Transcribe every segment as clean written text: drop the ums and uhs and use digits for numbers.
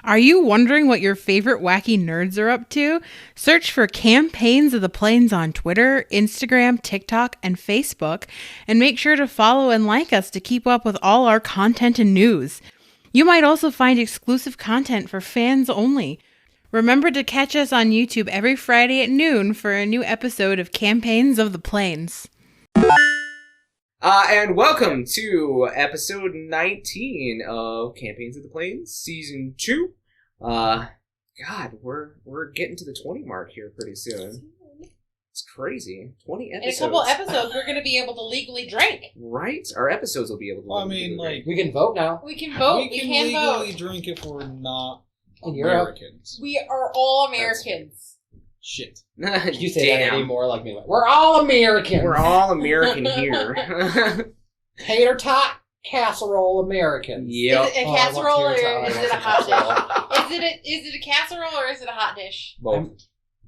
Are you wondering what your favorite wacky nerds are up to? Search for Campaigns of the Plains on Twitter, Instagram, TikTok, and Facebook, and make sure to follow and like us to keep up with all our content and news. You might also find exclusive content for fans only. Remember to catch us on YouTube every Friday at noon for a new episode of Campaigns of the Plains. And welcome to episode 19 of Campaigns of the Plains, Season 2. God, we're getting to the 20 mark here pretty soon. It's crazy. 20 episodes. In a couple episodes, we're going to be able to legally drink. Right? Our episodes will be able to legally drink. We can vote now. We can vote. We can legally drink if we're not Americans. We are all Americans. Shit. You say that anymore like me. We're all Americans. We're all American here. Tater tot casserole Americans. Yep. Is it a casserole or is it a hot casserole. dish? Is it a casserole or is it a hot dish? Both. I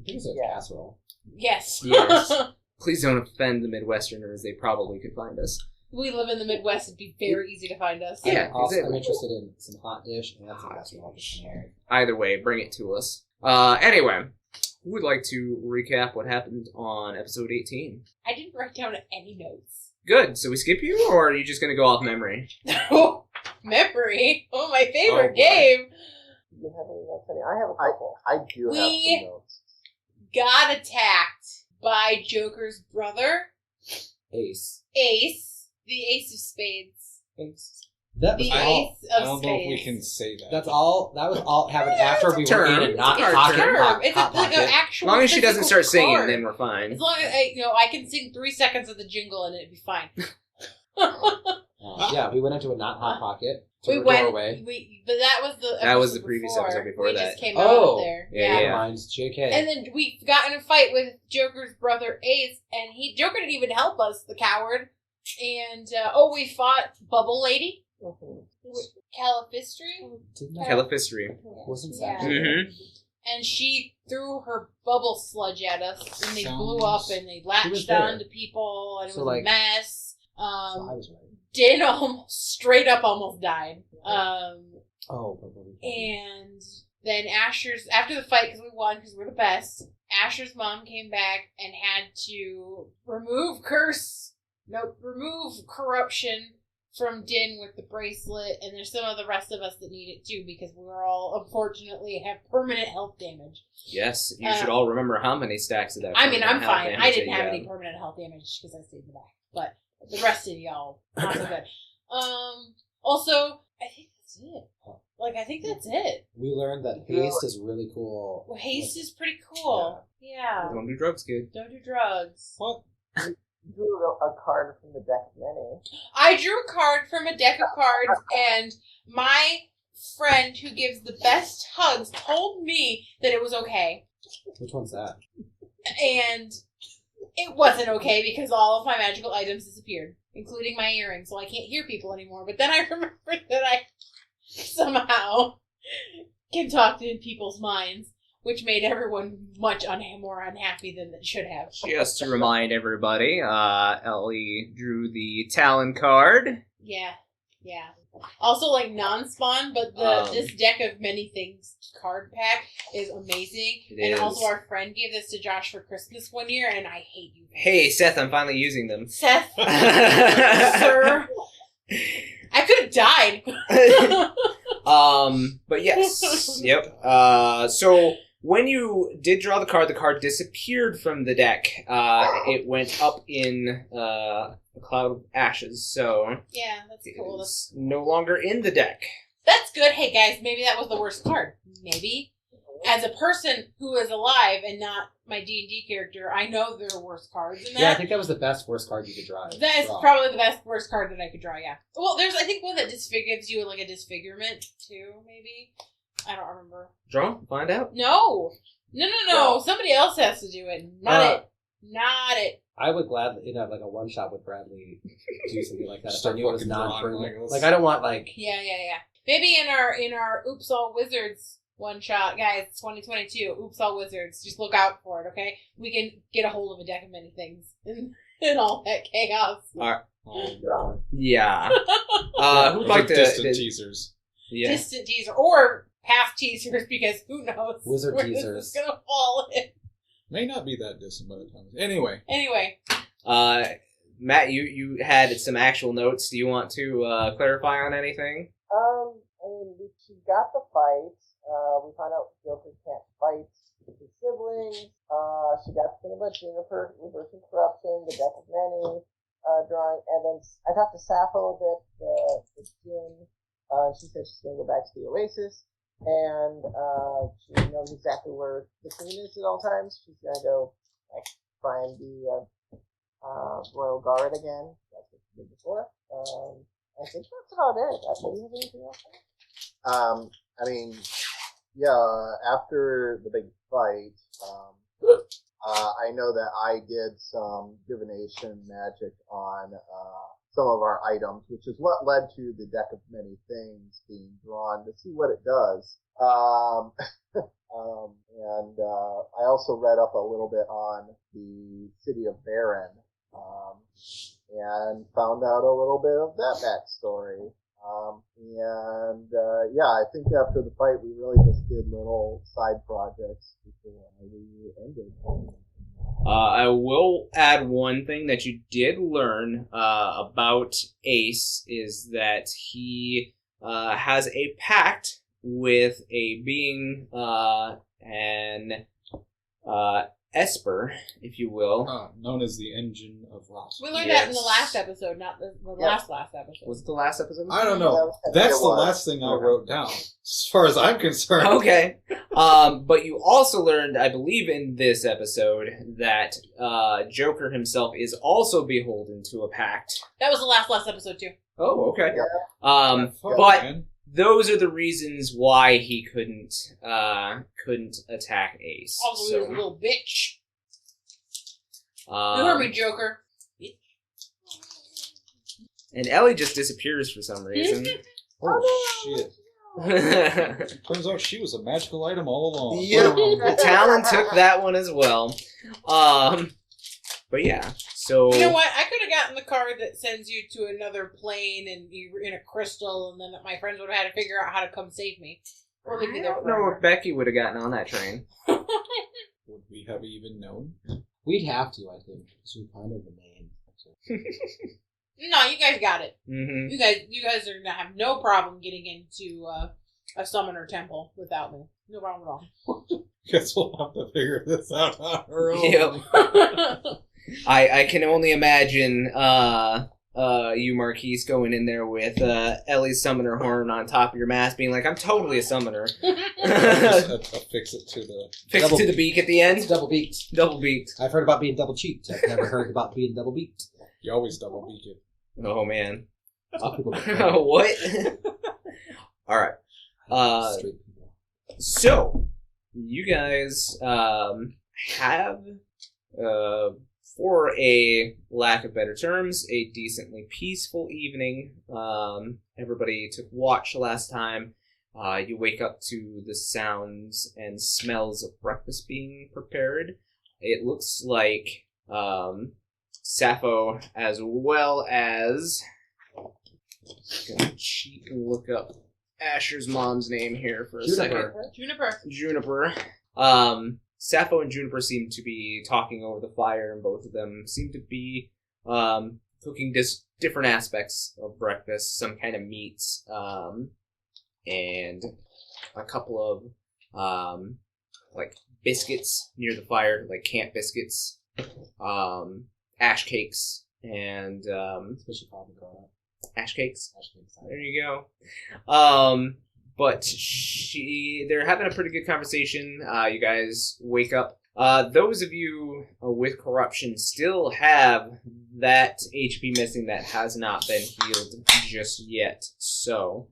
think it's a casserole. Yes. Yes. Please don't offend the Midwesterners. They probably could find us. We live in the Midwest. It'd be very easy to find us. Yeah, I'm interested in some hot dish and some casserole. Either way, bring it to us. Anyway, who would like to recap what happened on episode 18? I didn't write down any notes. Good. So we skip you, or are you just going to go off memory? Memory? Oh, my favorite game. Do you have any notes? I have a couple. I do have some notes. Got attacked by Joker's brother. Ace. The Ace of Spades. That was The all. Ace I of don't know if we Spades. can say that. That was all happened after we were in and not It's a pocket. term. It's Hot like an pocket. actual As long as she doesn't physical start singing, card. then we're fine. As long as I can sing 3 seconds of the jingle and it'd be fine. Yeah, we went into a not hot pocket. To We a went. doorway. But that was the. That was the previous episode before we that. just came Oh. out of there. Yeah. Never mind, JK. And then we got in a fight with Joker's brother Ace, and Joker didn't even help us, the coward. And we fought Bubble Lady, Califistry. Califistry. Wasn't Yeah. that? Mm-hmm. And she threw her bubble sludge at us, and they blew up, and they was latched there. onto people, and it So, was like- a mess. So I was right. Din straight up almost died. And then after the fight, because we won, because we're the best, Asher's mom came back and had to remove corruption from Din with the bracelet, and there's some of the rest of us that need it too, because we're all, unfortunately, have permanent health damage. Yes, you should all remember how many stacks of that. I mean, I'm health fine. damage I that didn't you have got. any permanent health damage because I stayed in the back, but the rest of y'all, not so good. Also, I think that's it. I think that's it. We learned that haste is really cool. Well, haste is pretty cool. Yeah. Don't do drugs, kid. Don't do drugs. What? You drew a card from the deck of many. I drew a card from a deck of cards, and my friend who gives the best hugs told me that it was okay. Which one's that? And it wasn't okay because all of my magical items disappeared, including my earrings, so I can't hear people anymore. But then I remembered that I somehow can talk in people's minds, which made everyone much more unhappy than it should have. Just to remind everybody, Ellie drew the Talon card. Yeah. Also, non-spawn, but this deck of many things card pack is amazing. It also, is. our friend gave this to Josh for Christmas one year, and I hate you. Hey, Seth, I'm finally using them. Seth, sir, I could have died. But yes. Yep. So when you did draw the card disappeared from the deck. It went up in a cloud of ashes, so Yeah, that's cool. it's no longer in the deck. That's good. Hey, guys, maybe that was the worst card. Maybe. As a person who is alive and not my D&D character, I know there are worse cards than that. Yeah, I think that was the best worst card you could draw. That is probably the worst card that I could draw, yeah. Well, there's, I think, one that gives you, a disfigurement, too, maybe? I don't remember. Draw? Find out? No! No. Somebody else has to do it. Not it. I would gladly, a one-shot with Bradley do something like that. If I Start knew it was fucking drawing non-permanent. Legos. I don't want, Yeah. Maybe in our Oops All Wizards one shot, guys, 2022, Oops All Wizards. Just look out for it, okay? We can get a hold of a deck of many things and all that chaos. Yeah. Who'd Those like are to... distant teasers. Yeah. Distant teaser. Or half teasers because who knows Wizard where teasers. this is gonna fall in. May not be that distant by the time. Anyway. Matt, you had some actual notes. Do you want to clarify on anything? She got the fight. We found out Joker can't fight with his siblings. She got the thing about Juniper, reversing corruption, the death of many, drawing, and then I talked to Sappho a bit, the Jin. She said she's going to go back to the Oasis, and she knows exactly where the Queen is at all times. She's going to go, try and be Royal Guard again. That's what she did before. I think that's about it. Do you have anything else? After the big fight, I know that I did some divination magic on some of our items, which is what led to the deck of many things being drawn to see what it does. And I also read up a little bit on the city of Baron, and found out a little bit of that backstory. I think after the fight, we really just did little side projects before we ended. I will add one thing that you did learn about Ace is that he has a pact with a being, an Esper, if you will. Known as the Engine of Ross. We learned that in the last episode, not the last episode. Was it the last episode? I don't know. That's the last thing I wrote down, as far as I'm concerned. Okay. But you also learned, I believe in this episode, that Joker himself is also beholden to a pact. That was the last episode, too. Oh, okay. Yeah. But those are the reasons why he couldn't attack Ace. Also, he was a little bitch. You heard me, Joker. And Ellie just disappears for some reason. Oh, shit. Turns out she was a magical item all along. Yep. Talon took that one as well. But yeah, so... You know what? I could have gotten the card that sends you to another plane and you're in a crystal, and then my friends would have had to figure out how to come save me. Or leave me there I don't know if Becky would have gotten on that train. Would we have even known? We'd have to, I think, because we're kind of the main. No, you guys got it. Mm-hmm. You guys are gonna have no problem getting into a summoner temple without me. No problem at all. Guess we'll have to figure this out on our own. Yep. I can only imagine you, Marquise, going in there with Ellie's summoner horn on top of your mask, being like, "I'm totally a summoner." Just affix it to the... Fix it to the beak at the end? It's double beaked. Double beaked. I've heard about being double cheeked. I've never heard about being double beaked. You always double beak it. Oh, man. People What? Alright. Straight people. So, you guys have, for a lack of better terms, a decently peaceful evening. Everybody took watch last time. You wake up to the sounds and smells of breakfast being prepared. It looks like Sappho, as well as... I'm gonna cheat and look up Asher's mom's name here for a second. Juniper. Sappho and Juniper seem to be talking over the fire, and both of them seem to be cooking different aspects of breakfast, some kind of meats, and a couple of biscuits near the fire, like camp biscuits, ash cakes, and Especially coffee call ash cakes. Ash cakes. There you go. But they're having a pretty good conversation. You guys wake up. Those of you with corruption still have that HP missing that has not been healed just yet. So,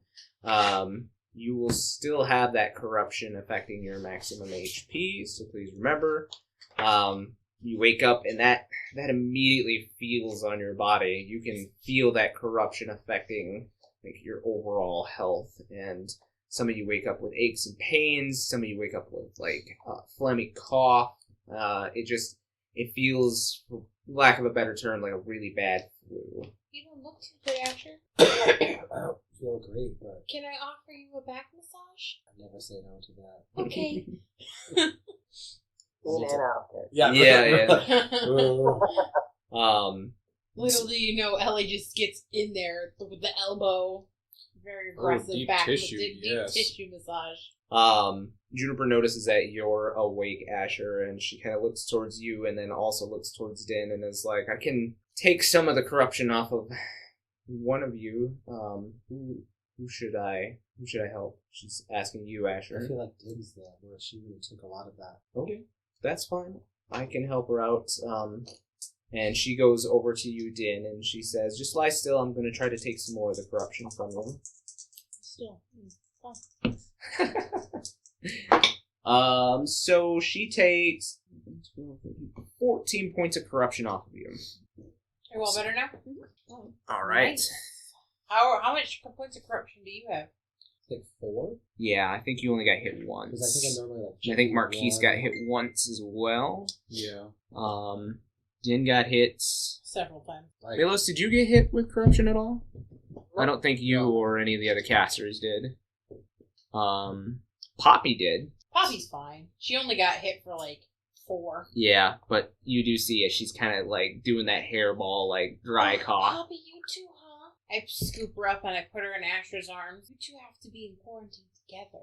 you will still have that corruption affecting your maximum HP. So please remember, you wake up and that immediately feels on your body. You can feel that corruption affecting your overall health, and some of you wake up with aches and pains. Some of you wake up with phlegmy cough. It feels, for lack of a better term, like a really bad flu. You don't look too good, Asher. feel great, but Can I offer you a back massage? I never say no to that. Okay. In and out. Yeah. Little do you know, Ellie just gets in there with the elbow. Very aggressive deep back tissue, deep yes. tissue massage. Juniper notices that you're awake, Asher, and she kind of looks towards you and then also looks towards Din and is like, I can take some of the corruption off of one of you. Who should I help? She's asking you, Asher. I feel like Din's there, where she really took a lot of that. Okay, that's fine. I can help her out. And she goes over to you, Din, and she says, just lie still. I'm going to try to take some more of the corruption from you. Still. So she takes 14 points of corruption off of you. You're well better now? All right. Nice. How much points of corruption do you have? Like 4? Yeah, I think you only got hit once. Because I think I normally like. And I think Marquise 1. got hit once as well. Yeah. Din got hit. Several times. Like, Milos, did you get hit with corruption at all? I don't think you No. or any of the other casters did. Poppy did. Poppy's fine. She only got hit for like 4. Yeah, but you do see it. She's kind of like doing that hairball, like dry cough. Poppy, you too, huh? I scoop her up and I put her in Asher's arms. You two have to be in quarantine together.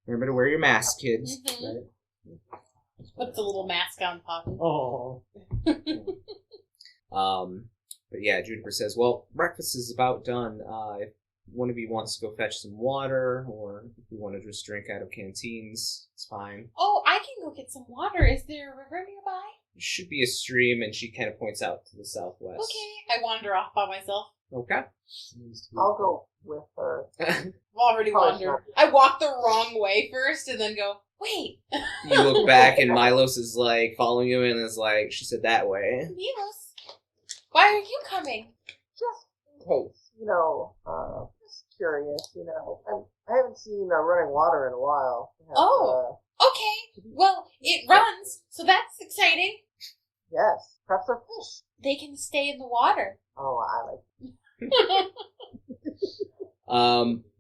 Remember to wear your mask, kids. Mhm. right? Put the little mask on Poppy. Oh. But yeah, Juniper says, well, breakfast is about done. If one of you wants to go fetch some water, or if you want to just drink out of canteens, it's fine. Oh, I can go get some water. Is there a river nearby? There should be a stream, and she kind of points out to the southwest. Okay. I wander off by myself. Okay. I'll go with her. I've already Probably wandered. not. I walk the wrong way first and then go, wait. You look back, and Milos is like following you, and is like, she said that way. Milos, why are you coming? Just in case, just curious, I haven't seen running water in a while. Perhaps, Oh. Okay. Well, it runs, so that's exciting. Yes, perhaps they're fish. They can stay in the water. Oh, I like.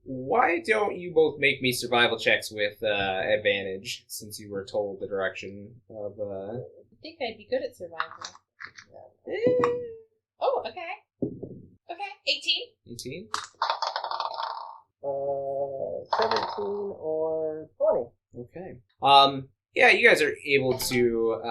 Why don't you both make me survival checks with advantage, since you were told the direction of I think I'd be good at survival. eh, Oh, okay. Okay, 18. 18? 17 or 20. Okay. Yeah, you guys are able to,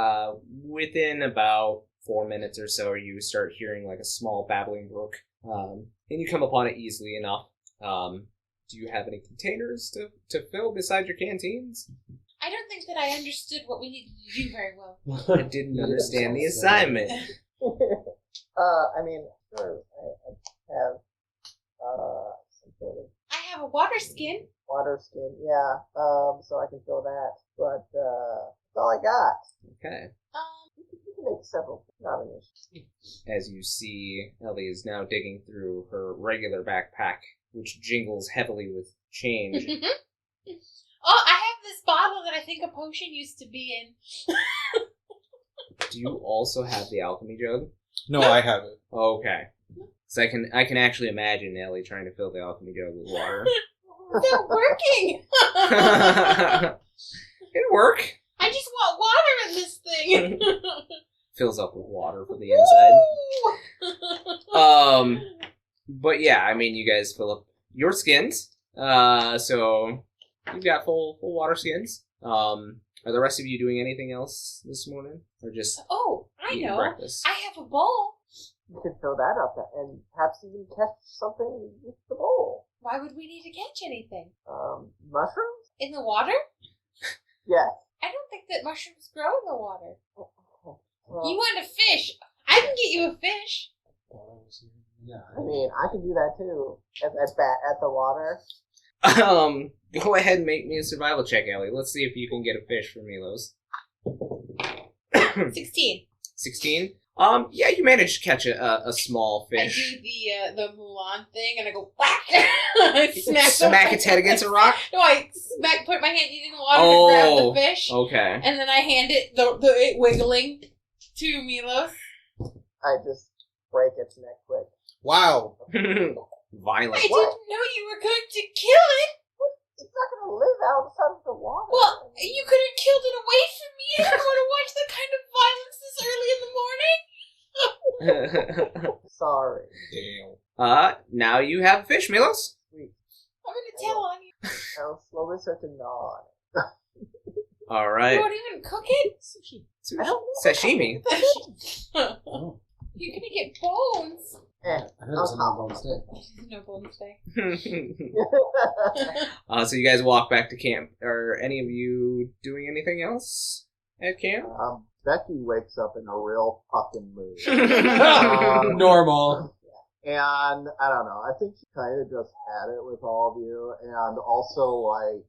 within about 4 minutes or so, you start hearing like a small babbling brook. And you come upon it easily enough. Do you have any containers to fill beside your canteens? I don't think that I understood what we needed to do very well. I didn't understand the assignment. I mean, sure, I have some sort of I have a water skin. water skin, yeah, so I can fill that, but that's all I got. Okay. You can make several, not an issue. As you see, Ellie is now digging through her regular backpack, which jingles heavily with change. Oh, I have this bottle that I think a potion used to be in. Do you also have the alchemy jug? No, I have it. Okay. So I can actually imagine Ellie trying to fill the alchemy jug with water. It's not working. It'd work. I just want water in this thing. Fills up with water from the inside. But yeah, I mean, you guys fill up your skins. So you've got full water skins. Are the rest of you doing anything else this morning, or just Oh, I eating know. breakfast? I have a bowl. You can fill that up and perhaps even catch something with the bowl. Why would we need to catch anything? Mushrooms? In the water? Yes. I don't think that mushrooms grow in the water. Well, You want a fish? I can get you a fish. Yeah. I mean, I can do that too. At the water. Go ahead and make me a survival check, Ellie. Let's see if you can get a fish for Milos. 16. 16? Yeah, you managed to catch a small fish. I do the Mulan thing and I go whack. I Smack its head against a rock? No, I put my hand in the water to grab the fish, Okay. and then I hand it it wiggling to Milos. I just break its neck quick. Wow. Violent. I didn't know you were going to kill it. It's not gonna live outside of the water. Well, you could have killed it away from me. I don't want to watch that kind of violence this early in the morning. Sorry. Damn. Now you have fish, Milos. Sweet. I'm going to tell on you. I'll slowly start to gnaw on All You right. won't even cook it? I don't know. Sashimi. Oh, You're going to get bones. it. I heard it was a no-bone steak. No bones day. So you guys walk back to camp. Are any of you doing anything else at camp? Becky wakes up in a real fucking mood. Normal. And I don't know, I think she kind of just had it with all of you, and also like,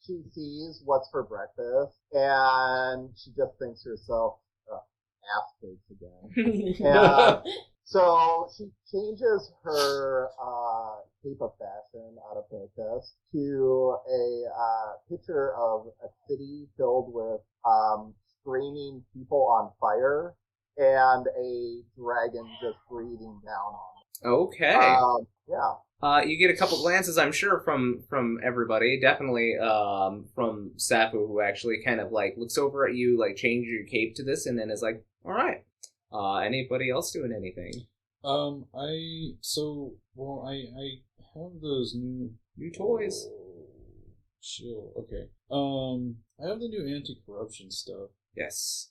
she sees what's for breakfast, and she just thinks to herself, ass cakes again. And so she changes her cape of fashion out of protest to a picture of a city filled with screaming people on fire and a dragon just breathing down on Okay. it. Yeah. You get a couple glances, I'm sure, from everybody. Definitely from Safu, who actually kind of like looks over at you, like change your cape to this, and then is like, "All right." Anybody else doing anything? I have those new toys. Chill. Okay. I have the new anti-corruption stuff. Yes.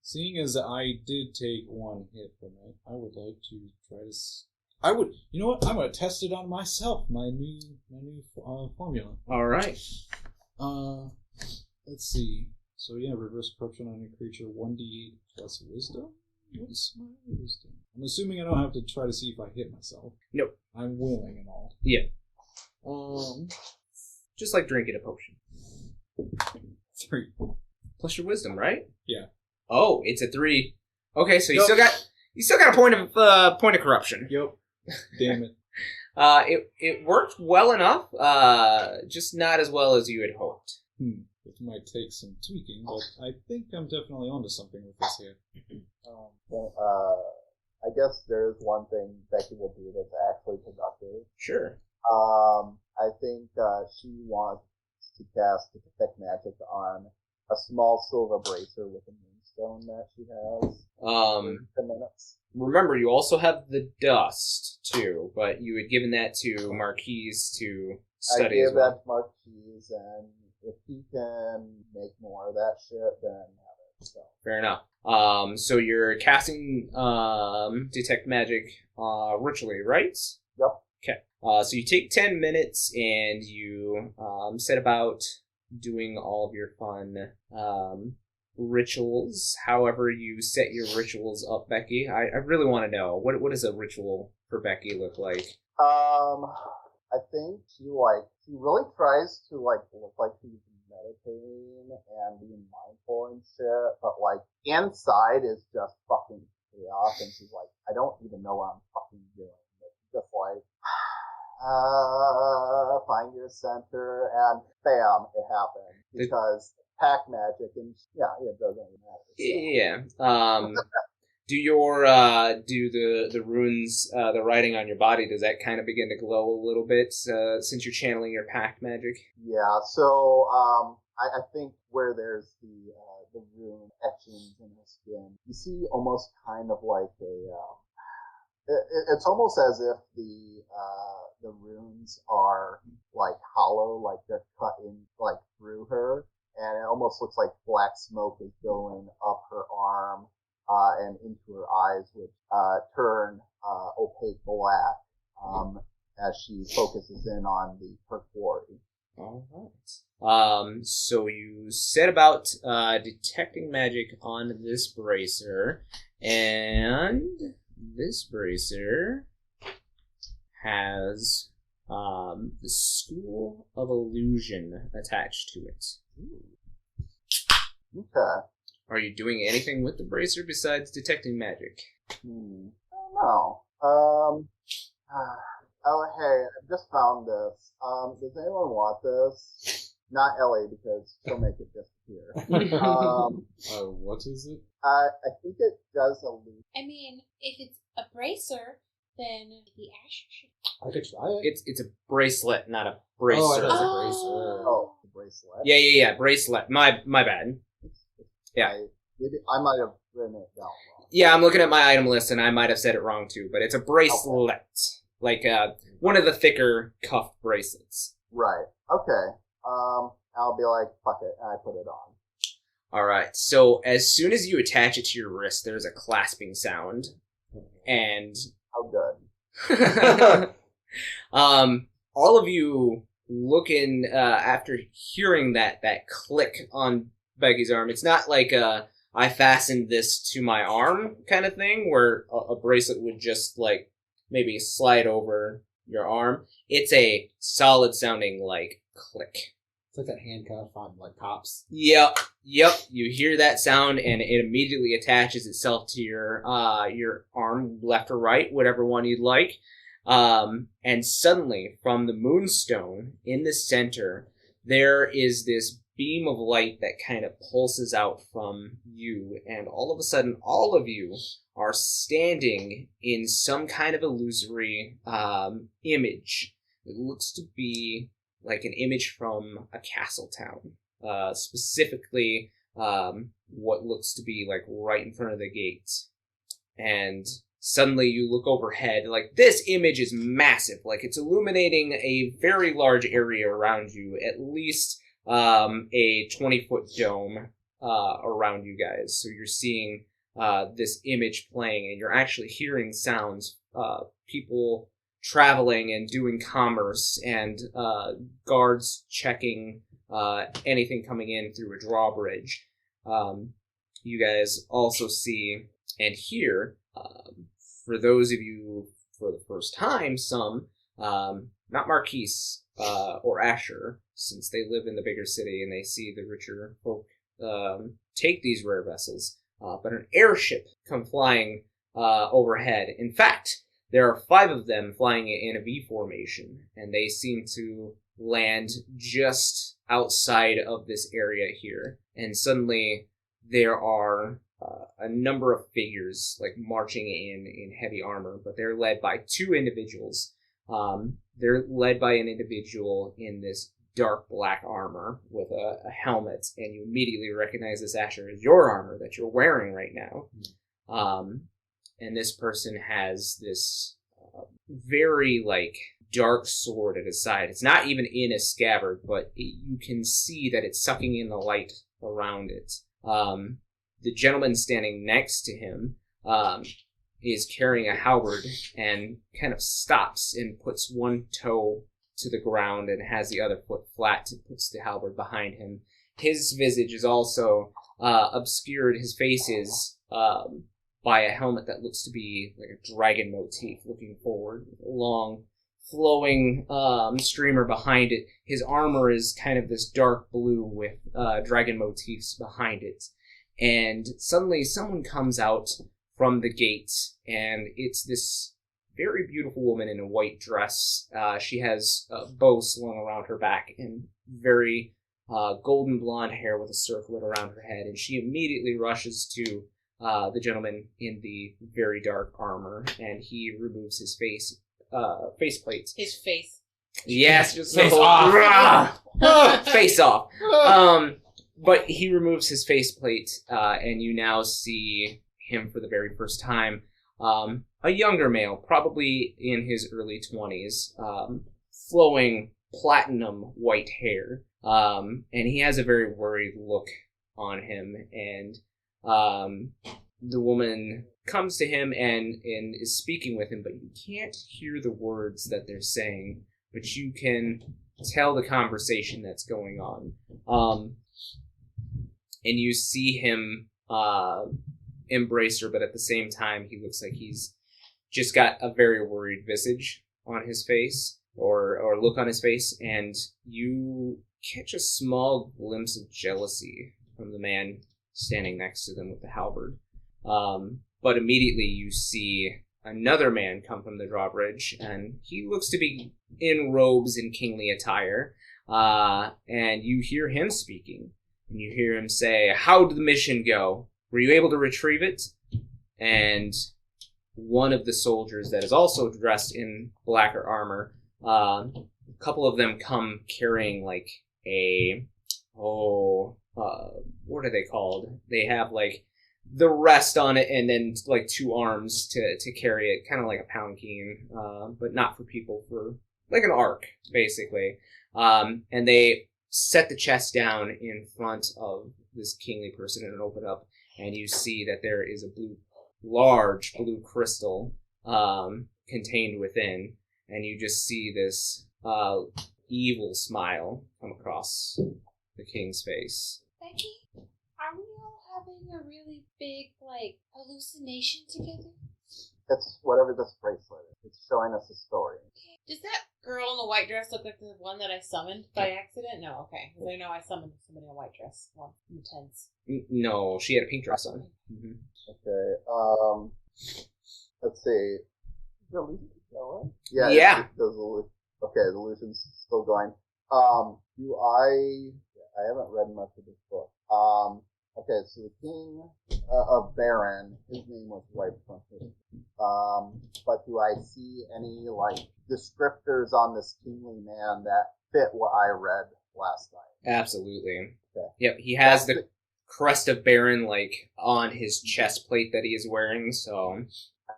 Seeing as I did take one hit from it, I would like to try to. You know what? I'm gonna test it on myself. My new formula. All right. Let's see. So yeah, reverse corruption on a creature, 1d8 plus wisdom. What's my wisdom? I'm assuming I don't have to try to see if I hit myself. Nope. I'm willing and all. Yeah. Just Just like drinking a potion. 3. Plus your wisdom, right? Yeah. Oh, it's a 3. Okay, so you Nope. still got a point of corruption. Yep. Damn it. It worked well enough, just not as well as you had hoped. It might take some tweaking, but I think I'm definitely onto something with this here. I guess there's one thing Becky will do that's actually productive. Sure. I think she wants to cast Detect Magic on a small silver bracer with a moonstone that she has. 10 minutes. Remember, you also have the dust too, but you had given that to Marquise to study I as gave well. that to Marquise, and if he can make more of that shit, then have it. So. Fair enough. So you're casting Detect Magic ritually, right? Yep. Okay. So you take 10 minutes and you set about doing all of your fun rituals. However you set your rituals up, Becky. I really want to know, what does a ritual for Becky look like? I think she really tries to look like she's meditating and being mindful and shit, but inside is just fucking chaos, and she's like, I don't even know what I'm fucking doing. It's just find your center, and bam, it happens. Because pack magic, and it doesn't even matter. So. Yeah. Do the runes, the writing on your body, does that kind of begin to glow a little bit since you're channeling your pact magic? Yeah. So I think where there's the rune etchings in the skin, you see almost kind of like it's almost as if the runes are hollow, like they're cut in through her, and it almost looks like black smoke is going up her arm and into her eyes, which turn opaque black as she focuses in on her quarry. All right. So you set about detecting magic on this bracer, and this bracer has the School of Illusion attached to it. Okay. Are you doing anything with the bracer besides detecting magic? I don't know. Oh, hey, I just found this. Does anyone want this? not Ellie, because she'll make it disappear. What is it? I think it does allude. I mean, if it's a bracer, then the ash should. I could try it. It's a bracelet, not a bracer. Oh, I thought it was a bracer. Oh, the bracelet. Yeah, bracelet. My bad. Yeah. Maybe I might have written it down wrong. Yeah, I'm looking at my item list, and I might have said it wrong too, but it's a bracelet. Like one of the thicker cuff bracelets. Right. Okay. I'll be like, fuck it, and I put it on. Alright, so as soon as you attach it to your wrist, there's a clasping sound. And How good. all of you looking after hearing that click on Becky's arm. It's not like I fastened this to my arm kind of thing where a bracelet would just like maybe slide over your arm. It's a solid sounding like click. It's like that handcuff on like cops. Yep. You hear that sound, and it immediately attaches itself to your arm, left or right, whatever one you'd like. And suddenly, from the moonstone in the center, there is this beam of light that kind of pulses out from you, and all of a sudden, all of you are standing in some kind of illusory image. It looks to be like an image from a castle town. Specifically, what looks to be like right in front of the gates. And suddenly you look overhead, like this image is massive, like it's illuminating a very large area around you, at least a 20-foot dome around you guys. So you're seeing this image playing, and you're actually hearing sounds, people traveling and doing commerce, and guards checking anything coming in through a drawbridge. You guys also see and hear, for those of you for the first time, some, not Marquise or Asher, since they live in the bigger city and they see the richer folk take these rare vessels, but an airship come flying overhead. In fact, there are 5 of them flying in a V formation, and they seem to land just outside of this area here. And suddenly there are a number of figures like marching in heavy armor, but they're led by 2 individuals. They're led by an individual in this dark black armor with a helmet, and you immediately recognize this, Asher, as your armor that you're wearing right now. And this person has this very like dark sword at his side. It's not even in a scabbard, but you can see that it's sucking in the light around it. The gentleman standing next to him is carrying a halberd and kind of stops and puts one toe to the ground and has the other foot flat and puts the halberd behind him. His visage is also obscured. His face is by a helmet that looks to be like a dragon motif looking forward, with a long flowing streamer behind it. His armor is kind of this dark blue with dragon motifs behind it. And suddenly someone comes out from the gate, and it's this very beautiful woman in a white dress. She has a bow slung around her back and very golden blonde hair with a circlet around her head, and she immediately rushes to the gentleman in the very dark armor, and he removes his faceplate. His face. Yes, just Face off. Face off. But he removes his faceplate, and you now see him for the very first time. A younger male, probably in his early 20s, flowing platinum white hair, and he has a very worried look on him, and the woman comes to him and is speaking with him, but you can't hear the words that they're saying, but you can tell the conversation that's going on. And you see him embrace her, but at the same time, he looks like he's just got a very worried visage on his face, or look on his face, and you catch a small glimpse of jealousy from the man standing next to them with the halberd. But immediately you see another man come from the drawbridge, and he looks to be in robes and kingly attire. and you hear him speaking. And you hear him say, "How did the mission go? Were you able to retrieve it?" And one of the soldiers that is also dressed in blacker armor, a couple of them come carrying like what are they called? They have like the rest on it and then like two arms to carry it, kind of like a palanquin, but not for people, for like an ark, basically. And they set the chest down in front of this kingly person and open up, and you see that there is a large blue crystal contained within, and you just see this evil smile come across the king's face. Becky, are we all having a really big, like, hallucination together? It's whatever this bracelet is. It's showing us a story. Okay. Does that girl in the white dress look like the one that I summoned by accident? No, okay. Because I know I summoned somebody in a white dress once in the tents. No, she had a pink dress on. Mm-hmm. Okay, let's see. The illusion going? Yeah. Yeah. Okay, the illusion's still going. I haven't read much of this book. Okay, so the king of Baron, his name was wiped from history. But do I see any, like, descriptors on this kingly man that fit what I read last night? Absolutely. Okay. Yep, he has the crest of Baron, like, on his chest plate that he is wearing, so...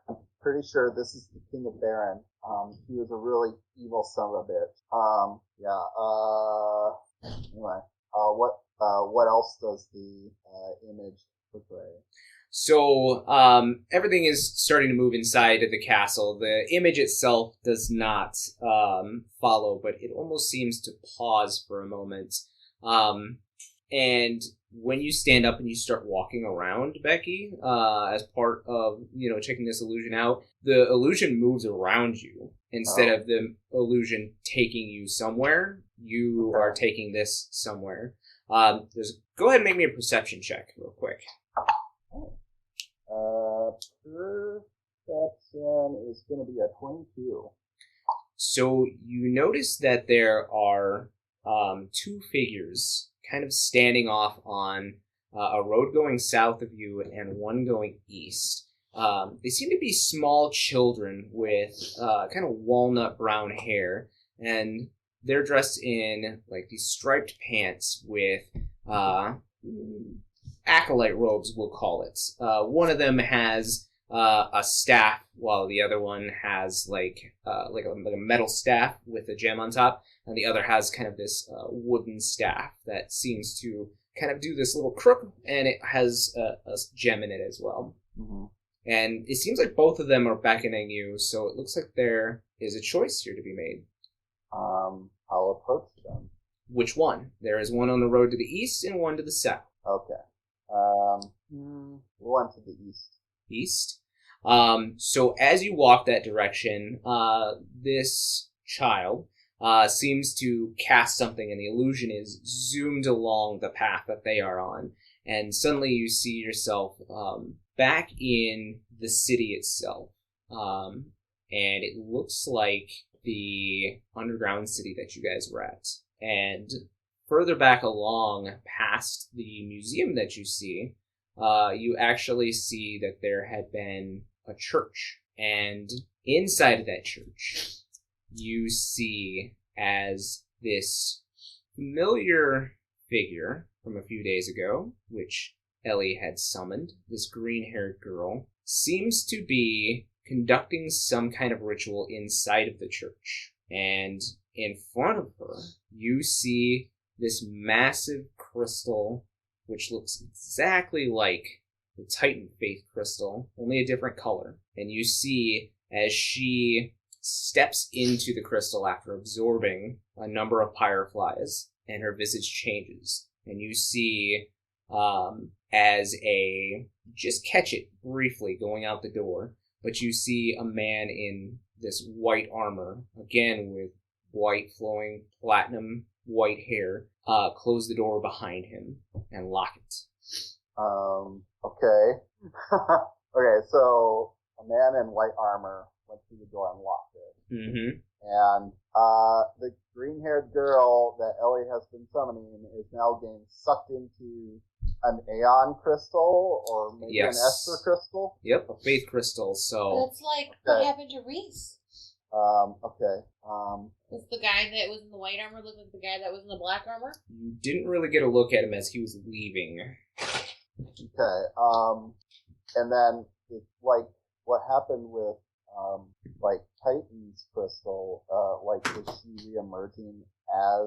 I'm pretty sure this is the king of Baron. He was a really evil son of a bitch. Anyway, what else does the image portray? So, everything is starting to move inside of the castle. The image itself does not follow, but it almost seems to pause for a moment. And when you stand up and you start walking around, Becky, as part of, checking this illusion out, the illusion moves around you. Instead of the illusion taking you somewhere, you are taking this somewhere. Go ahead and make me a perception check real quick. Perception is going to be a 22. So you notice that there are two figures kind of standing off on a road going south of you and one going east. They seem to be small children with kind of walnut brown hair, and they're dressed in like these striped pants with acolyte robes, we'll call it. One of them has a staff, while the other one has like a metal staff with a gem on top, and the other has kind of this wooden staff that seems to kind of do this little crook, and it has a gem in it as well. Mm-hmm. And it seems like both of them are beckoning you, so it looks like there is a choice here to be made. I'll approach them. Which one? There is one on the road to the east and one to the south. Okay. One to the east. East. So as you walk that direction, this child seems to cast something, and the illusion is zoomed along the path that they are on. And suddenly you see yourself back in the city itself. And it looks like the underground city that you guys were at. And further back along, past the museum that you see, you actually see that there had been a church. And inside of that church, you see as this familiar figure from a few days ago, which Ellie had summoned, this green-haired girl, seems to be conducting some kind of ritual inside of the church. And in front of her, you see this massive crystal, which looks exactly like the Titan Faith crystal, only a different color. And you see as she steps into the crystal after absorbing a number of pyroflies, and her visage changes. And you see just catch it briefly going out the door, but you see a man in this white armor, again with white flowing platinum white hair, close the door behind him and lock it. Okay. Okay, so a man in white armor went through the door and locked it. Mm-hmm. And the green-haired girl that has been summoning is now getting sucked into an Aeon crystal or maybe Yes. an Esper crystal. Yep, a faith crystal. So That's like what Okay. happened to Reese. Okay. Was the guy that was in the white armor look like the guy that was in the black armor? you didn't really get a look at him as he was leaving. Okay. And then it's like what happened with like Titan's crystal. Like is she reemerging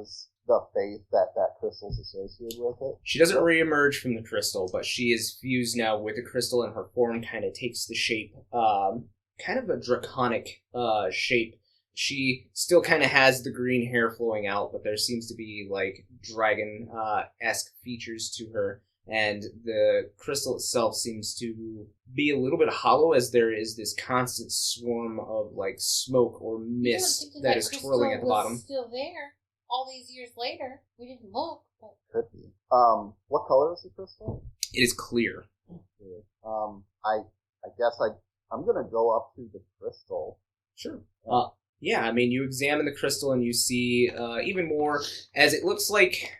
as the faith that crystal's associated with it? She doesn't reemerge from the crystal, but she is fused now with the crystal, and her form kind of takes the shape, kind of a draconic shape. She still kind of has the green hair flowing out, but there seems to be like dragon-esque features to her. And the crystal itself seems to be a little bit hollow, as there is this constant swarm of like smoke or mist You don't think that is crystal twirling at the was bottom. Still there all these years later. We didn't look, but Could be. What color is the crystal? It is clear. I guess I'm gonna go up to the crystal. Sure. Yeah, I mean, you examine the crystal and you see even more, as it looks like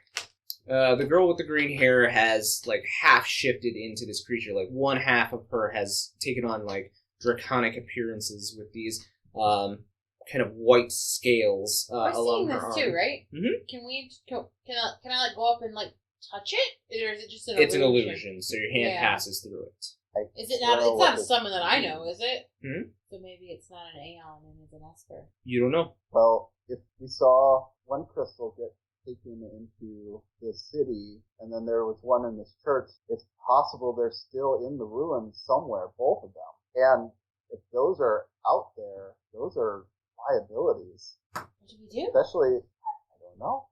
the girl with the green hair has like half shifted into this creature. Like one half of her has taken on like draconic appearances with these kind of white scales we're along seeing her this arm. too, right? Mhm. Can I like go up and like touch it, or is it just an It's illusion? an illusion, so your hand Yeah. passes through it. Is it not? Well, It's not a what summon that I know, is it? Hmm? So maybe it's not an Aeon and it's an Esper. You don't know. Well, if we saw one crystal get taken into this city, and then there was one in this church, it's possible they're still in the ruins somewhere, both of them. And if those are out there, those are liabilities. What do we do? Especially, I don't know.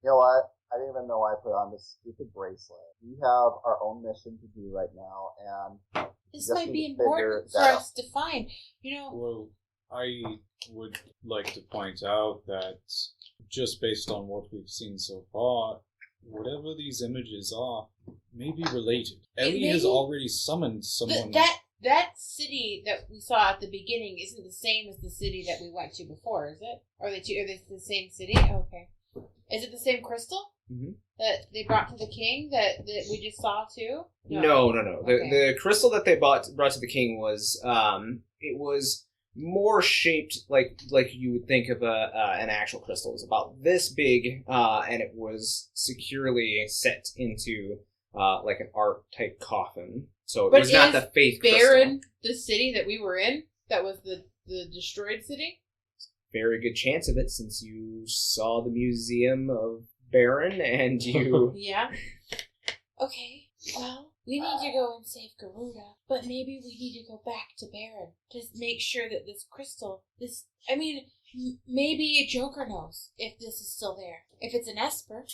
You know what? I didn't even know I put on this stupid bracelet. We have our own mission to do right now, and This just might need be to figure important for that us to find. You know, Well, I would like to point out that just based on what we've seen so far, whatever these images are may be related. Ellie has maybe- already summoned someone. that city that we saw at the beginning isn't the same as the city that we went to before, is it? Are they the same city? Okay. Is it the same crystal Mhm. that they brought to the king that we just saw too? No. Okay. The crystal that they brought to the king was it was more shaped like you would think of an actual crystal. It was about this big, and it was securely set into like an art type coffin. So it But was not is the faith Baron, crystal. the city that we were in, that was the destroyed city? Very good chance of it, since you saw the museum of Baron and you. Yeah. Okay. Well, we need to go and save Garuda, but maybe we need to go back to Baron to make sure that this crystal, maybe Joker knows if this is still there. If it's an Esper.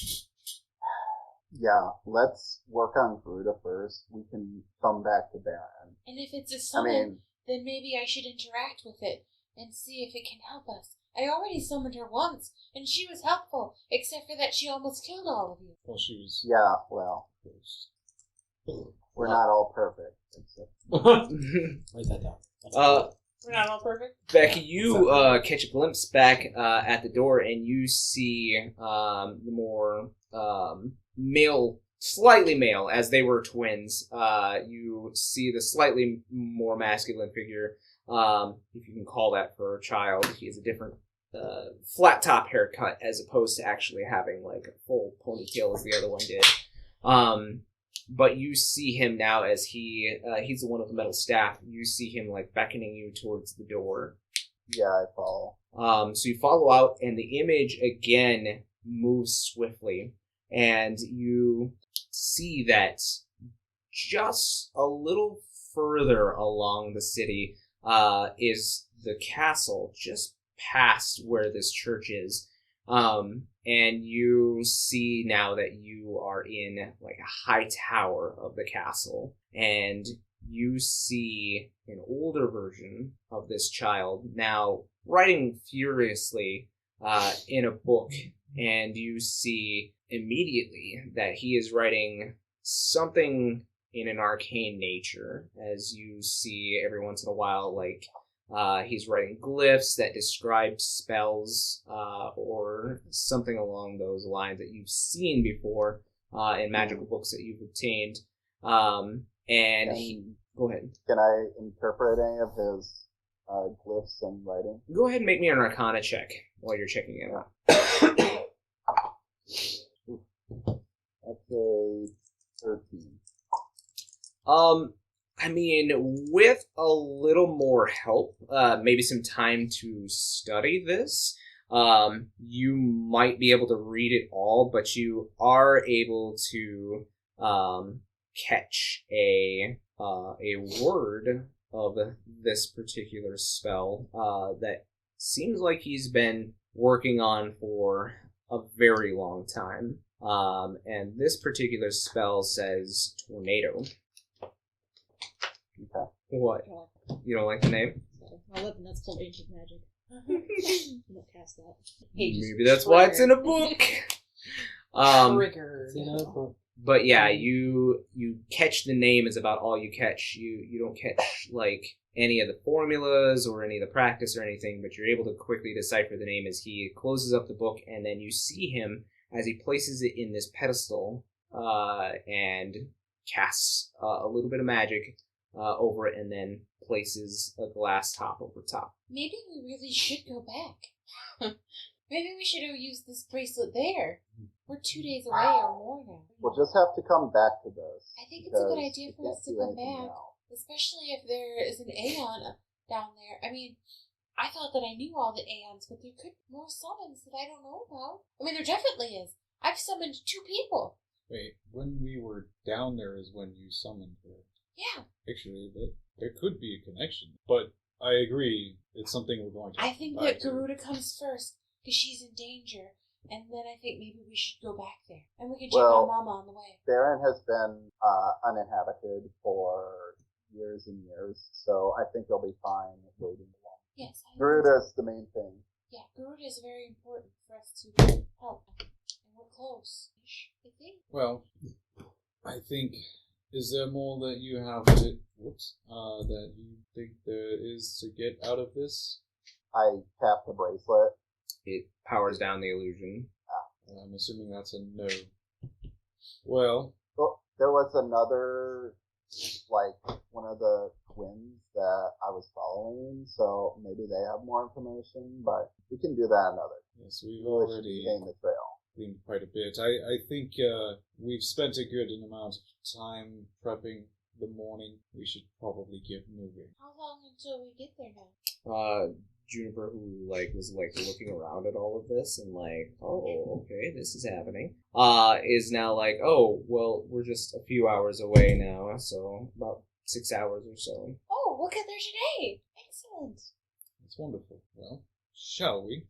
yeah, let's work on Garuda first. We can come back to Baron. And if it's a I summon, mean, then maybe I should interact with it and see if it can help us. I already summoned her once, and she was helpful, except for that she almost killed all of you. Well, she was. yeah, well, we're not all perfect. Except Write that down. We're not all perfect. Becky, you catch a glimpse back at the door, and you see the more male, slightly male, as they were twins. You see the slightly more masculine figure, if you can call that for a child. He has a different flat top haircut, as opposed to actually having like a full ponytail as the other one did. But you see him now as he's the one with the metal staff. You see him like beckoning you towards the door. yeah, I follow. So you follow out, and the image again moves swiftly, and you see that just a little further along the city is the castle, just past where this church is. And you see now that you are in like a high tower of the castle, and you see an older version of this child now writing furiously in a book, and you see immediately that he is writing something in an arcane nature, as you see every once in a while like He's writing glyphs that describe spells or something along those lines that you've seen before in magical books that you've obtained. Go ahead. Can I interpret any of his glyphs and writing? Go ahead and make me an Arcana check while you're checking it out. That's a 13. I mean, with a little more help, maybe some time to study this, you might be able to read it all, but you are able to catch a word of this particular spell that seems like he's been working on for a very long time. And this particular spell says tornado. Okay. What? You don't like the name? My weapon, that's called ancient magic. You don't cast that. Maybe that's why it's in a book. Triggered. But yeah, you catch the name is about all you catch. You don't catch like any of the formulas or any of the practice or anything, but you're able to quickly decipher the name as he closes up the book, and then you see him as he places it in this pedestal and casts a little bit of magic over it, and then places a glass top over top. Maybe we really should go back. Maybe we should have used this bracelet there. We're 2 days away or more now. We'll just have to come back to this. I think it's a good because idea we for can't us to do go anything back. now. Especially if there is an Aeon down there. I mean, I thought that I knew all the Aeons, but there could be more summons that I don't know about. I mean, there definitely is. I've summoned 2 people. Wait, when we were down there is when you summoned her. Yeah. Actually, there could be a connection. But I agree, it's something we're going to I think come that back to. Garuda comes first, because she's in danger. And then I think maybe we should go back there. And we can check on Mama on the way. Barren has been uninhabited for years and years, so I think they'll be fine waiting along. Yes. Garuda's the main thing. Yeah, Garuda is very important for us to help. And we're close. I think. Well, I think, is there more that you have to, that you think there is to get out of this? I tap the bracelet. It powers down the illusion. I'm assuming that's a no. Well, There was another, one of the twins that I was following, so maybe they have more information, but we can do that another. yes, we've Really should already gain the trail. cleaned quite a bit. I think we've spent a good amount of time prepping the morning. We should probably get moving. How long until we get there now? Juniper, who was looking around at all of this and oh, okay, this is happening, is now oh, well, we're just a few hours away now, so about 6 hours or so. Oh, look at there's your day. Excellent. That's wonderful. Well, shall we?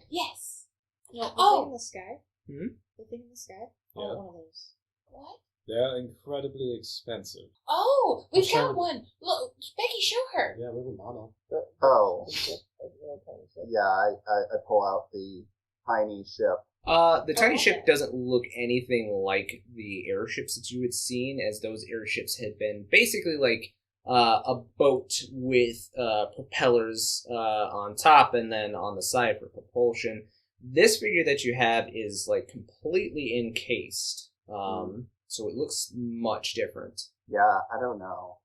Yes. No, the Oh! thing in the sky? Hmm? The thing in the sky? I Yeah. want one of those. What? They're incredibly expensive. Oh, we've I'm got sure- one. Look, Becky, show her. Yeah, we have a model. Oh, Ship, like a little tiny ship. yeah, I pull out the tiny ship. The tiny Oh, ship okay. doesn't look anything like the airships that you had seen, as those airships had been basically a boat with propellers on top and then on the side for propulsion. This figure that you have is completely encased, so it looks much different. Yeah, I don't know.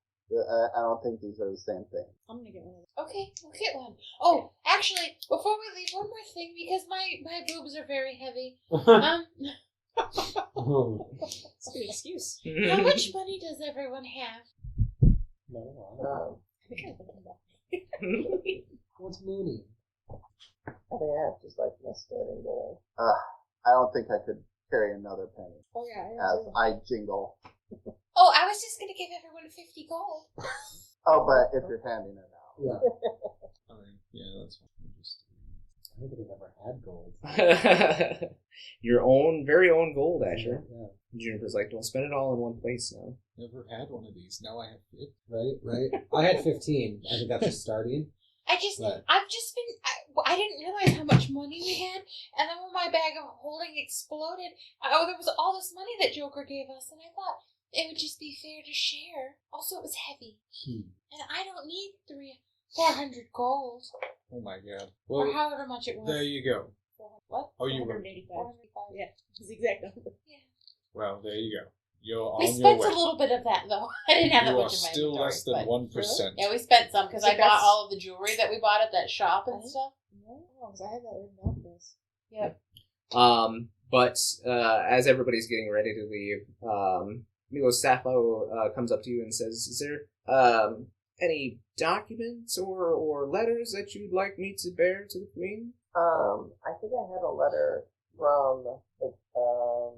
I don't think these are the same thing. I'm gonna get one of those. Okay, we'll get one. Oh, actually, before we leave, one more thing, because my boobs are very heavy. It's a good excuse. How much money does everyone have? Um, I think I have one. What's Mooney? I think I have just my sterling gold. I don't think I could carry another penny Oh yeah, I have as too. I jingle. Oh, I was just gonna give everyone 50 gold. Oh, but if you're handing it out. Yeah. Yeah, that's fine. I don't think I've ever had gold. Your very own gold, Asher. Yeah. Juniper's don't spend it all in one place now. Never had one of these. Now I have it. Right. I had 15. I think that's just starting. I've Right. just been, I didn't realize how much money we had, and then when my bag of holding exploded, there was all this money that Joker gave us, and I thought it would just be fair to share. Also, it was heavy, and I don't need 400 gold. Oh my god. Or Well, however much it was. there you go. What? Oh, you were. 485. Yeah, it's the exact number. Yeah. Well, there you go. You're We on your spent way. a little bit of that, though. I didn't have that You are much in my still inventory, less than but- 1%. Yeah, we spent some because So I bought that's- all of the jewelry that we bought at that shop and I- stuff. No, because I have that written down for us. Yep. But as everybody's getting ready to leave, Milo Sappho comes up to you and says, "Is there any documents or letters that you'd like me to bear to the queen?" I think I had a letter from the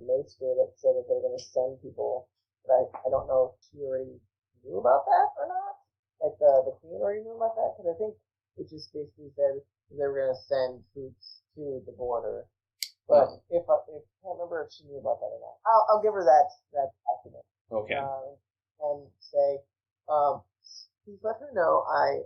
Maester that said that they're going to send people, but I don't know if she already knew about that or not. Like the queen already knew about that, because I think it just basically said they were going to send troops to the border. But if I can't remember if she knew about that or not, I'll give her that document. Okay. And say, please let her know I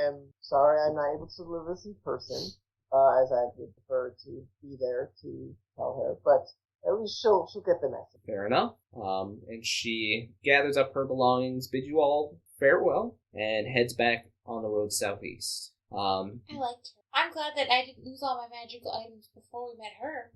am sorry I'm not able to deliver this in person, as I would prefer to be there to tell her, but at least she'll get the message. Fair enough. And she gathers up her belongings, bids you all farewell, and heads back on the road southeast. I liked her. I'm glad that I didn't lose all my magical items before we met her.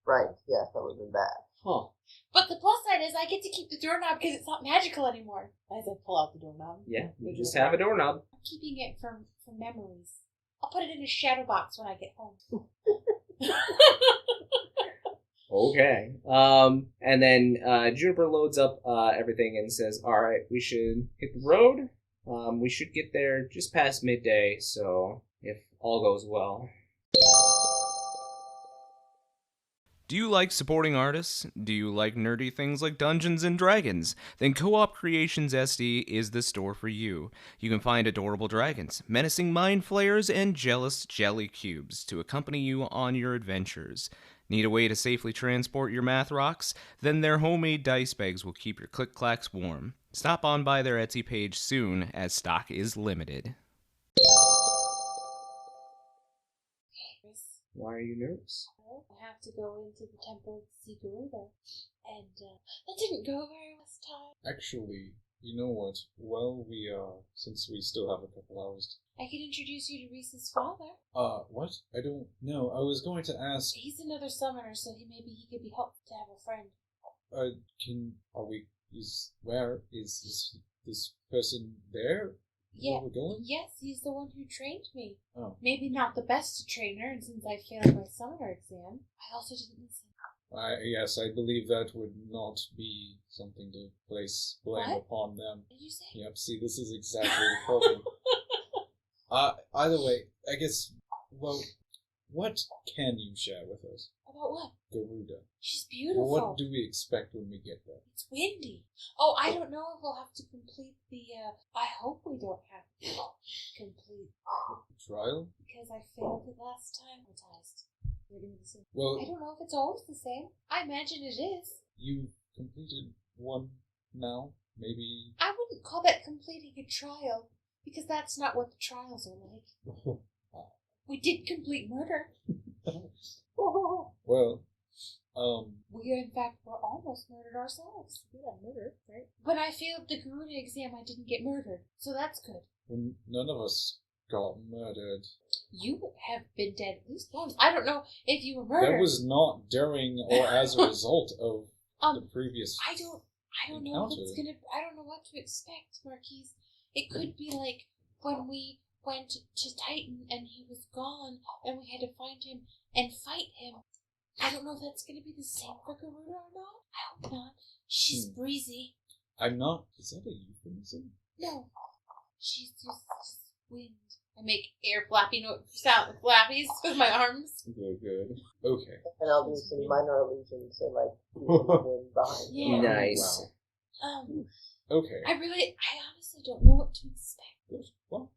Right, yes, that would have been bad. Huh. But the plus side is I get to keep the doorknob because it's not magical anymore. As I pull out the doorknob. Yeah, you just have a doorknob. I'm keeping it for memories. I'll put it in a shadow box when I get home. Okay. And then Juniper loads up everything and says, "All right, we should hit the road. We should get there just past midday, so if all goes well." Do you like supporting artists? Do you like nerdy things like Dungeons and Dragons? Then Co-op Creations SD is the store for you. You can find adorable dragons, menacing mind flayers, and jealous jelly cubes to accompany you on your adventures. Need a way to safely transport your math rocks? Then their homemade dice bags will keep your click-clacks warm. Stop on by their Etsy page soon, as stock is limited. Why are you nervous? I have to go into the temple to see Garuda. And that didn't go very well this time. Actually, you know what? Well, since we still have a couple hours. I could introduce you to Reese's father. What? I don't know. I was going to ask, He's another summoner, so maybe he could be helpful to have a friend. where is this person there? Yeah. Where we're going? Yes, he's the one who trained me. Oh. Maybe not the best trainer, and since I failed my summoner exam, I also didn't listen. Yes, I believe that would not be something to place blame What? upon them. Did you say? Yep, see, this is exactly the problem. Either way, I guess, well, what can you share with us? About what? Garuda. She's beautiful. What do we expect when we get there? It's windy. Oh, I don't know if we'll have to complete the, I hope we don't have to complete Trial? because I failed it last time. We're doing the same. Well, I don't know if it's always the same. I imagine it is. you completed one now, maybe. I wouldn't call that completing a trial because that's not what the trials are like. We did complete murder. Well, We, in fact, were almost murdered ourselves. We got murdered, right? When I failed the Garuda exam, I didn't get murdered, so that's good. none of us got murdered. You have been dead at least once. I don't know if you were murdered. That was not during or as a result of the previous. I don't know if it's gonna. I don't know what to expect, Marquise. It could be like when we went to Titan and he was gone, and we had to find him and fight him. I don't know if that's gonna be the same for Garuda or not. I hope not. She's breezy. I'm not. Is that a euphemism? No, she's just wind. I make air flappy sound flappies with my arms. Good. Okay. And I'll do some minor allusions to like the wind behind. Yeah. Nice. Wow. Okay. I honestly don't know what to expect. Good. Well,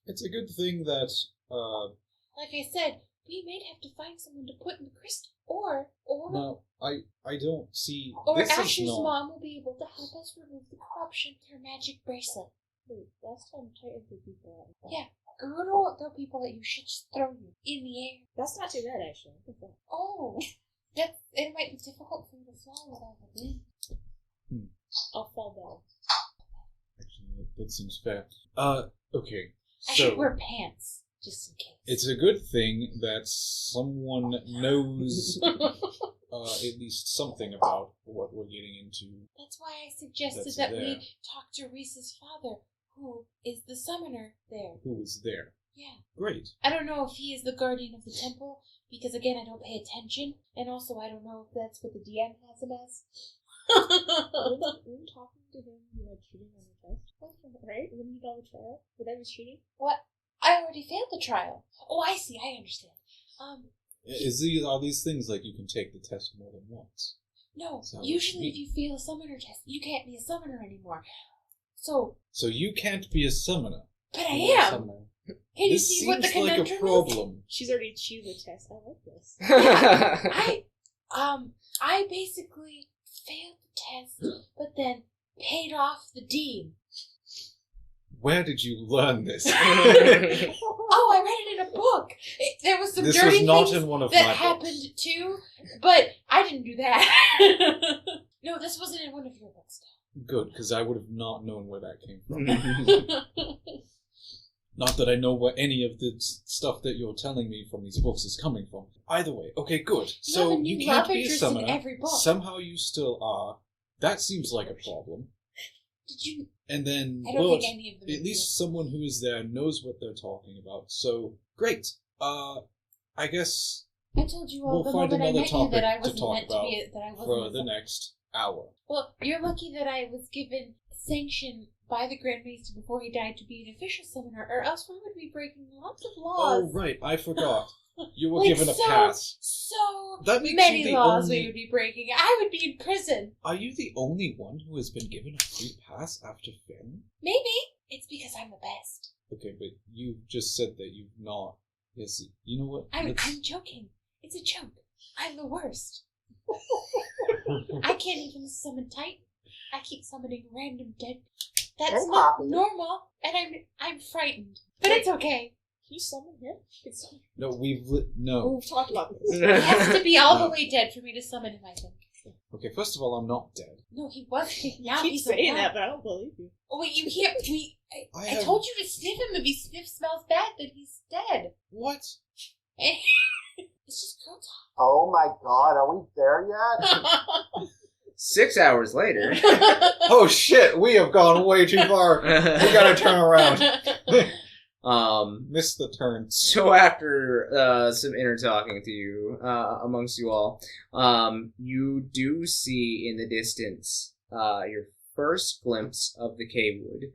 it's a good thing that. Like I said, we may have to find someone to put in the crystal, or No, I don't see. or this Asher's is not. mom will be able to help us remove the corruption with her magic bracelet. Wait, last time Titan threw people at me. Yeah, Garuda won't throw people at you. She'll just throw you in the air. That's not too bad, actually. Oh, it might be difficult for you to fly without the wind. I'll fall down. Actually, that seems fair. Okay. I should wear pants, just in case. It's a good thing that someone knows at least something about what we're getting into. That's why I suggested That's that there. we talk to Reese's father, who is the summoner there. Who is there? Yeah. Great. I don't know if he is the guardian of the temple, because again, I don't pay attention, and also I don't know if that's what the DM has him as. Were you talking to him, cheating on the test? Right? When he got the trial? But I was cheating? What? I already failed the trial. Oh, I see. I understand. Are these things like you can take the test more than once? No. Sounds Usually, neat. if you fail a summoner test, you can't be a summoner anymore. So You can't be a summoner. but I am. Summoner. Can you This see what the seems like a conundrum is? problem. She's already achieved the test. I like this. I basically failed the test, but then paid off the dean. Where did you learn this? Oh, I read it in a book. There was some This dirty was not things in one of that my happened books. too, but I didn't do that. No, this wasn't in one of your books. Good, because I would have not known where that came from. Not that I know where any of the stuff that you're telling me from these books is coming from. Either way, okay, good. You So have a you new can't love be a interest in summoner. every book. Somehow you still are. That seems like a problem. Did you? And then, I don't but think any of them. at least someone who is there knows what they're talking about. So great. I guess I told you all we'll the find moment I another met you that I topic to wasn't talk meant to about be. That I wasn't. for a the summoner. next hour. Well, you're lucky that I was given sanction by the Grand Maester before he died to be an official summoner, or else we would be breaking lots of laws. Oh right, I forgot. You were Like given a pass. So That makes many you the laws only- we would be breaking. I would be in prison. Are you the only one who has been given a free pass after failing? Maybe it's because I'm the best. Okay, but you just said that you've not. Yes, you know what? I'm Let's- joking. It's a joke. I'm the worst. I can't even summon Titan. I keep summoning random dead. That's Hey, not Poppy. normal, and I'm frightened. But it's okay. Can you summon him? It's, No, no. we've talked about this. He has to be all the way dead for me to summon him, I think. Okay, first of all, I'm not dead. No, he was. Now Keep he's saying alive. that, but I don't believe you. Oh wait, you hear? I have- told you to sniff him. If he smells bad, then he's dead. What? It's just girl Oh my god, are we there yet? talk. 6 hours later. Oh shit, we have gone way too far. We gotta turn around. Missed the turn. So after some inner talking to you, amongst you all, you do see in the distance your first glimpse of the Kaywood.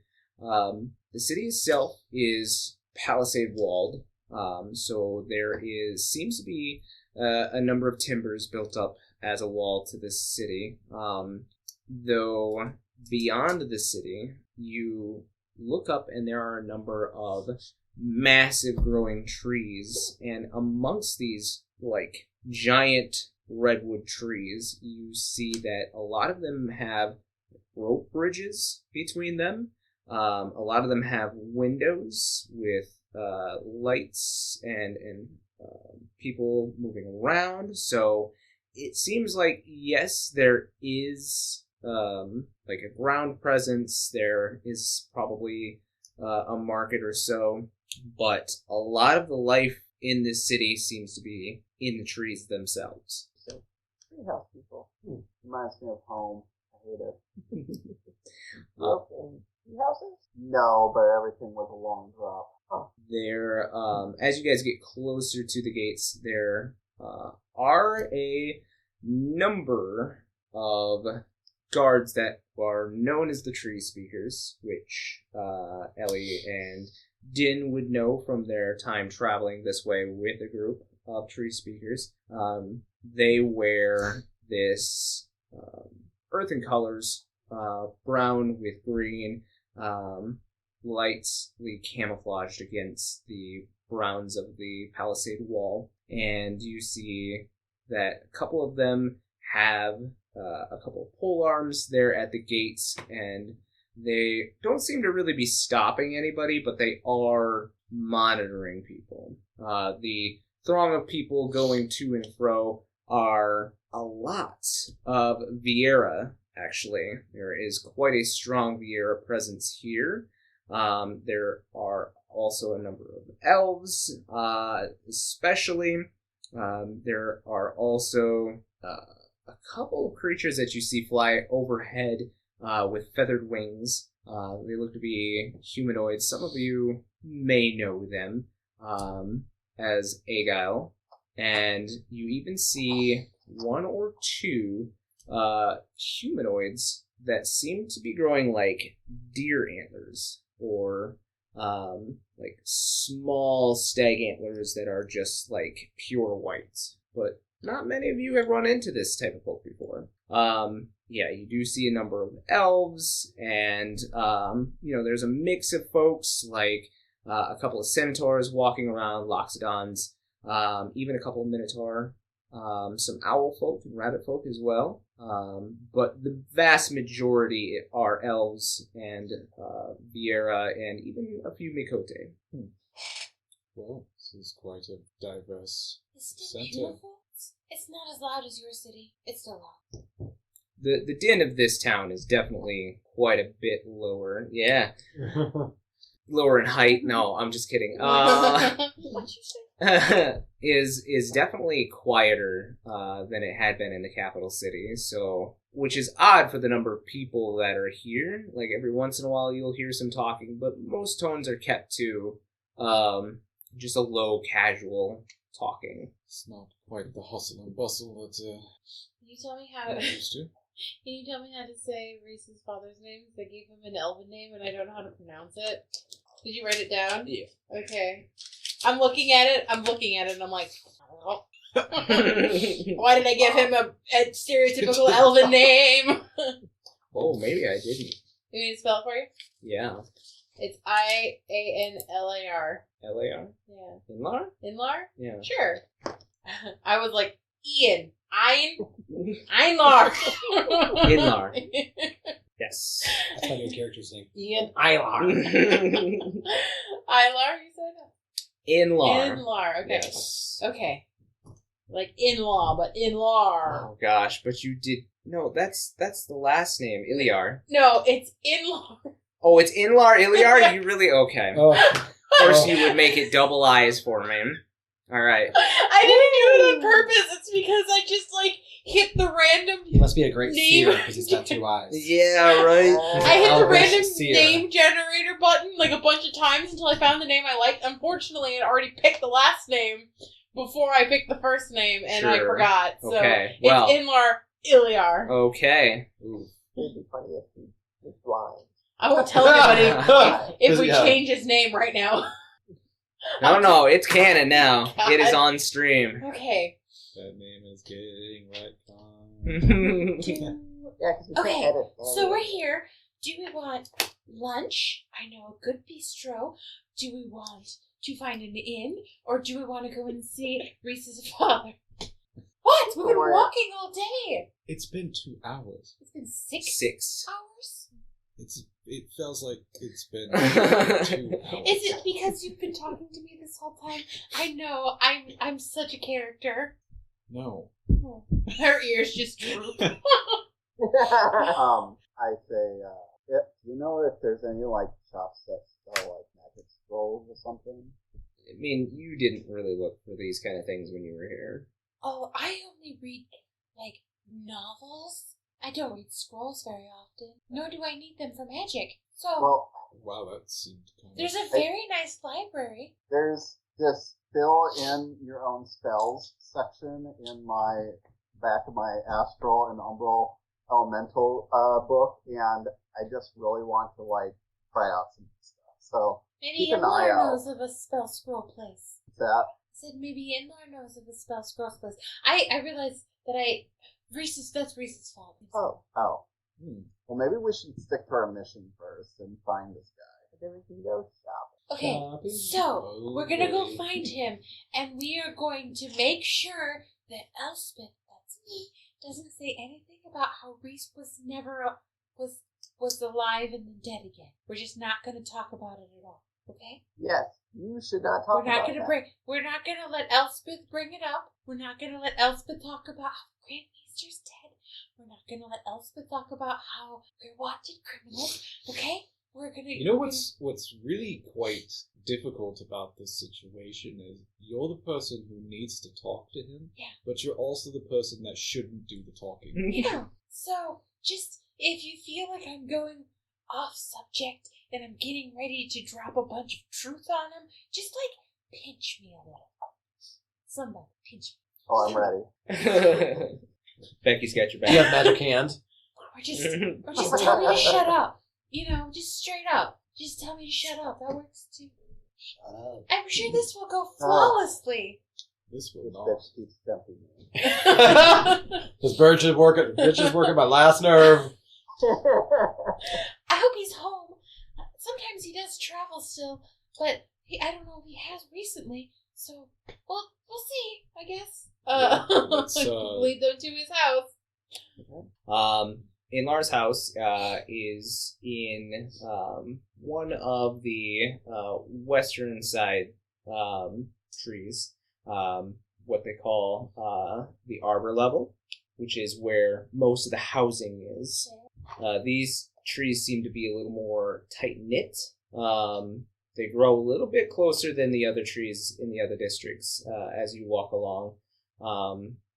The city itself is palisade walled, so there seems to be a number of timbers built up as a wall to this city. Though beyond the city, you look up and there are a number of massive growing trees, and amongst these like giant redwood trees, you see that a lot of them have rope bridges between them. A lot of them have windows with lights and people moving around. So it seems like, yes, there is like a ground presence. There is probably a market or so, but a lot of the life in this city seems to be in the trees themselves. Treehouse people. Reminds me of home. I hate it. Tree houses? No, but everything was a long drop. There, as you guys get closer to the gates, there are a number of guards that are known as the Tree Speakers, which Ellie and Din would know from their time traveling this way with a group of Tree Speakers. They wear this earthen colors, brown with green, lightly camouflaged against the browns of the palisade wall. And you see that a couple of them have a couple of pole arms there at the gates, and they don't seem to really be stopping anybody, but they are monitoring people. The throng of people going to and fro are a lot of Vieira, actually. There is quite a strong Vieira presence here. There are also a number of elves, especially. There are also a couple of creatures that you see fly overhead with feathered wings. They look to be humanoids. Some of you may know them as Agile. And you even see one or two humanoids that seem to be growing like deer antlers or like small stag antlers that are just like pure white. But not many of you have run into this type of folk before. Yeah, you do see a number of elves, and there's a mix of folks like a couple of centaurs walking around, loxodons, even a couple of minotaur, some owl folk and rabbit folk as well. But the vast majority are elves and Viera and even a few Mikote. Well, this is quite a diverse Isn't it center. beautiful? It's not as loud as your city. It's still loud. The din of this town is definitely quite a bit lower. Yeah. Lower in height. No, I'm just kidding. What'd you say? is definitely quieter than it had been in the capital city. So, which is odd for the number of people that are here. Like every once in a while, you'll hear some talking, but most tones are kept to just a low, casual talking. It's not quite the hustle and bustle that Can you tell me how? I'm used to. Can you tell me how to say Reese's father's name? They gave him an elven name, and I don't know how to pronounce it. Did you write it down? Yeah. Okay. I'm looking at it, and I'm like, oh. Why did I give him a stereotypical elven name? Oh, maybe I didn't. You need to spell it for you? Yeah. It's Ianlar. L-A-R? Yeah. Inlar? Inlar? Yeah. Sure. I was like, Ian. Einlar. Inlar. Yes. That's my new character's name. Ian Ilar. Ilar, you said? Inlar. Inlar, okay. Yes. Okay. Like in-law, but Inlar. Oh gosh, but you did... No, that's the last name. Iliar. No, it's Inlar. Oh, it's Inlar Iliar? You really... Okay. Oh, Of course you would make it double eyes for me. Alright. I didn't do it on purpose. It's because I just, hit the random... he must be a great Name. seer because he's got 2 eyes. Yeah, right. I hit the Elvish random seer. name generator button, a bunch of times until I found the name I liked. Unfortunately, I already picked the last name before I picked the first name, and I Sure. forgot. So Okay, it's well. Inlar Iliar. Okay. Ooh. It'd be funny if he was blind. I won't tell anybody if we Yeah. change his name right now. No, it's canon now. God. It is on stream. Okay. That name is getting right on. Yeah, because we can't Okay, edit. So we're here. Do we want lunch? I know a good bistro. Do we want to find an inn? Or do we want to go and see Reese's father? What? We've been Or- walking all day. It's been 2 hours. It's been 6 6. hours. It feels like it's been 2 hours. Is it because you've been talking to me this whole time? I know. I'm such a character. No. Oh, her ears just droop. I say, if there's any shops that sell magic scrolls or something. I mean, you didn't really look for these kind of things when you were here. Oh, I only read, novels. I don't read scrolls very often, nor do I need them for magic. So, Well, Wow, that seemed kind there's of... a very nice library. there's this fill in your own spells section in my back of my astral and umbral elemental book, and I just really want to try out some stuff. So Maybe keep an eye Inlar out. knows of a spell scroll place. That I said maybe Inlar knows of a spell scroll place. I realized that that's Reese's fault. oh. Well, maybe we should stick to our mission first and find this guy. Then we can go shopping. Okay, Shopping. so we're gonna go boy. find him, and we are going to make sure that Elspeth, that's me, doesn't say anything about how Reese was never was alive and then dead again. We're just not gonna talk about it at all. Okay? Yes, you should not talk We're not about gonna that. We're not gonna let Elspeth bring it up. We're not gonna let Elspeth talk about how Grandmeister's dead. We're not gonna let Elspeth talk about how we're wanted criminals. Okay? we're gonna. You know what's really quite difficult about this situation is you're the person who needs to talk to him, but you're also the person that shouldn't do the talking. Yeah. So just if you feel like I'm going off subject and I'm getting ready to drop a bunch of truth on him, just like pinch me a little. Somebody pinch me. Oh, I'm ready. Becky's got your Do you have back. magic hand? Or just tell me to shut up. Just straight up. Just tell me to shut up. That works too. Shut up. I'm sure this will go flawlessly. This will This not. bitch keeps dumping me. This bitch is working my last nerve. I hope he's home. Sometimes he does travel still, but I don't know if he has recently. So, we'll see, I guess. Lead them to his house. In Lara's house is in one of the western side trees, what they call the arbor level, which is where most of the housing is. These trees seem to be a little more tight-knit. They grow a little bit closer than the other trees in the other districts as you walk along.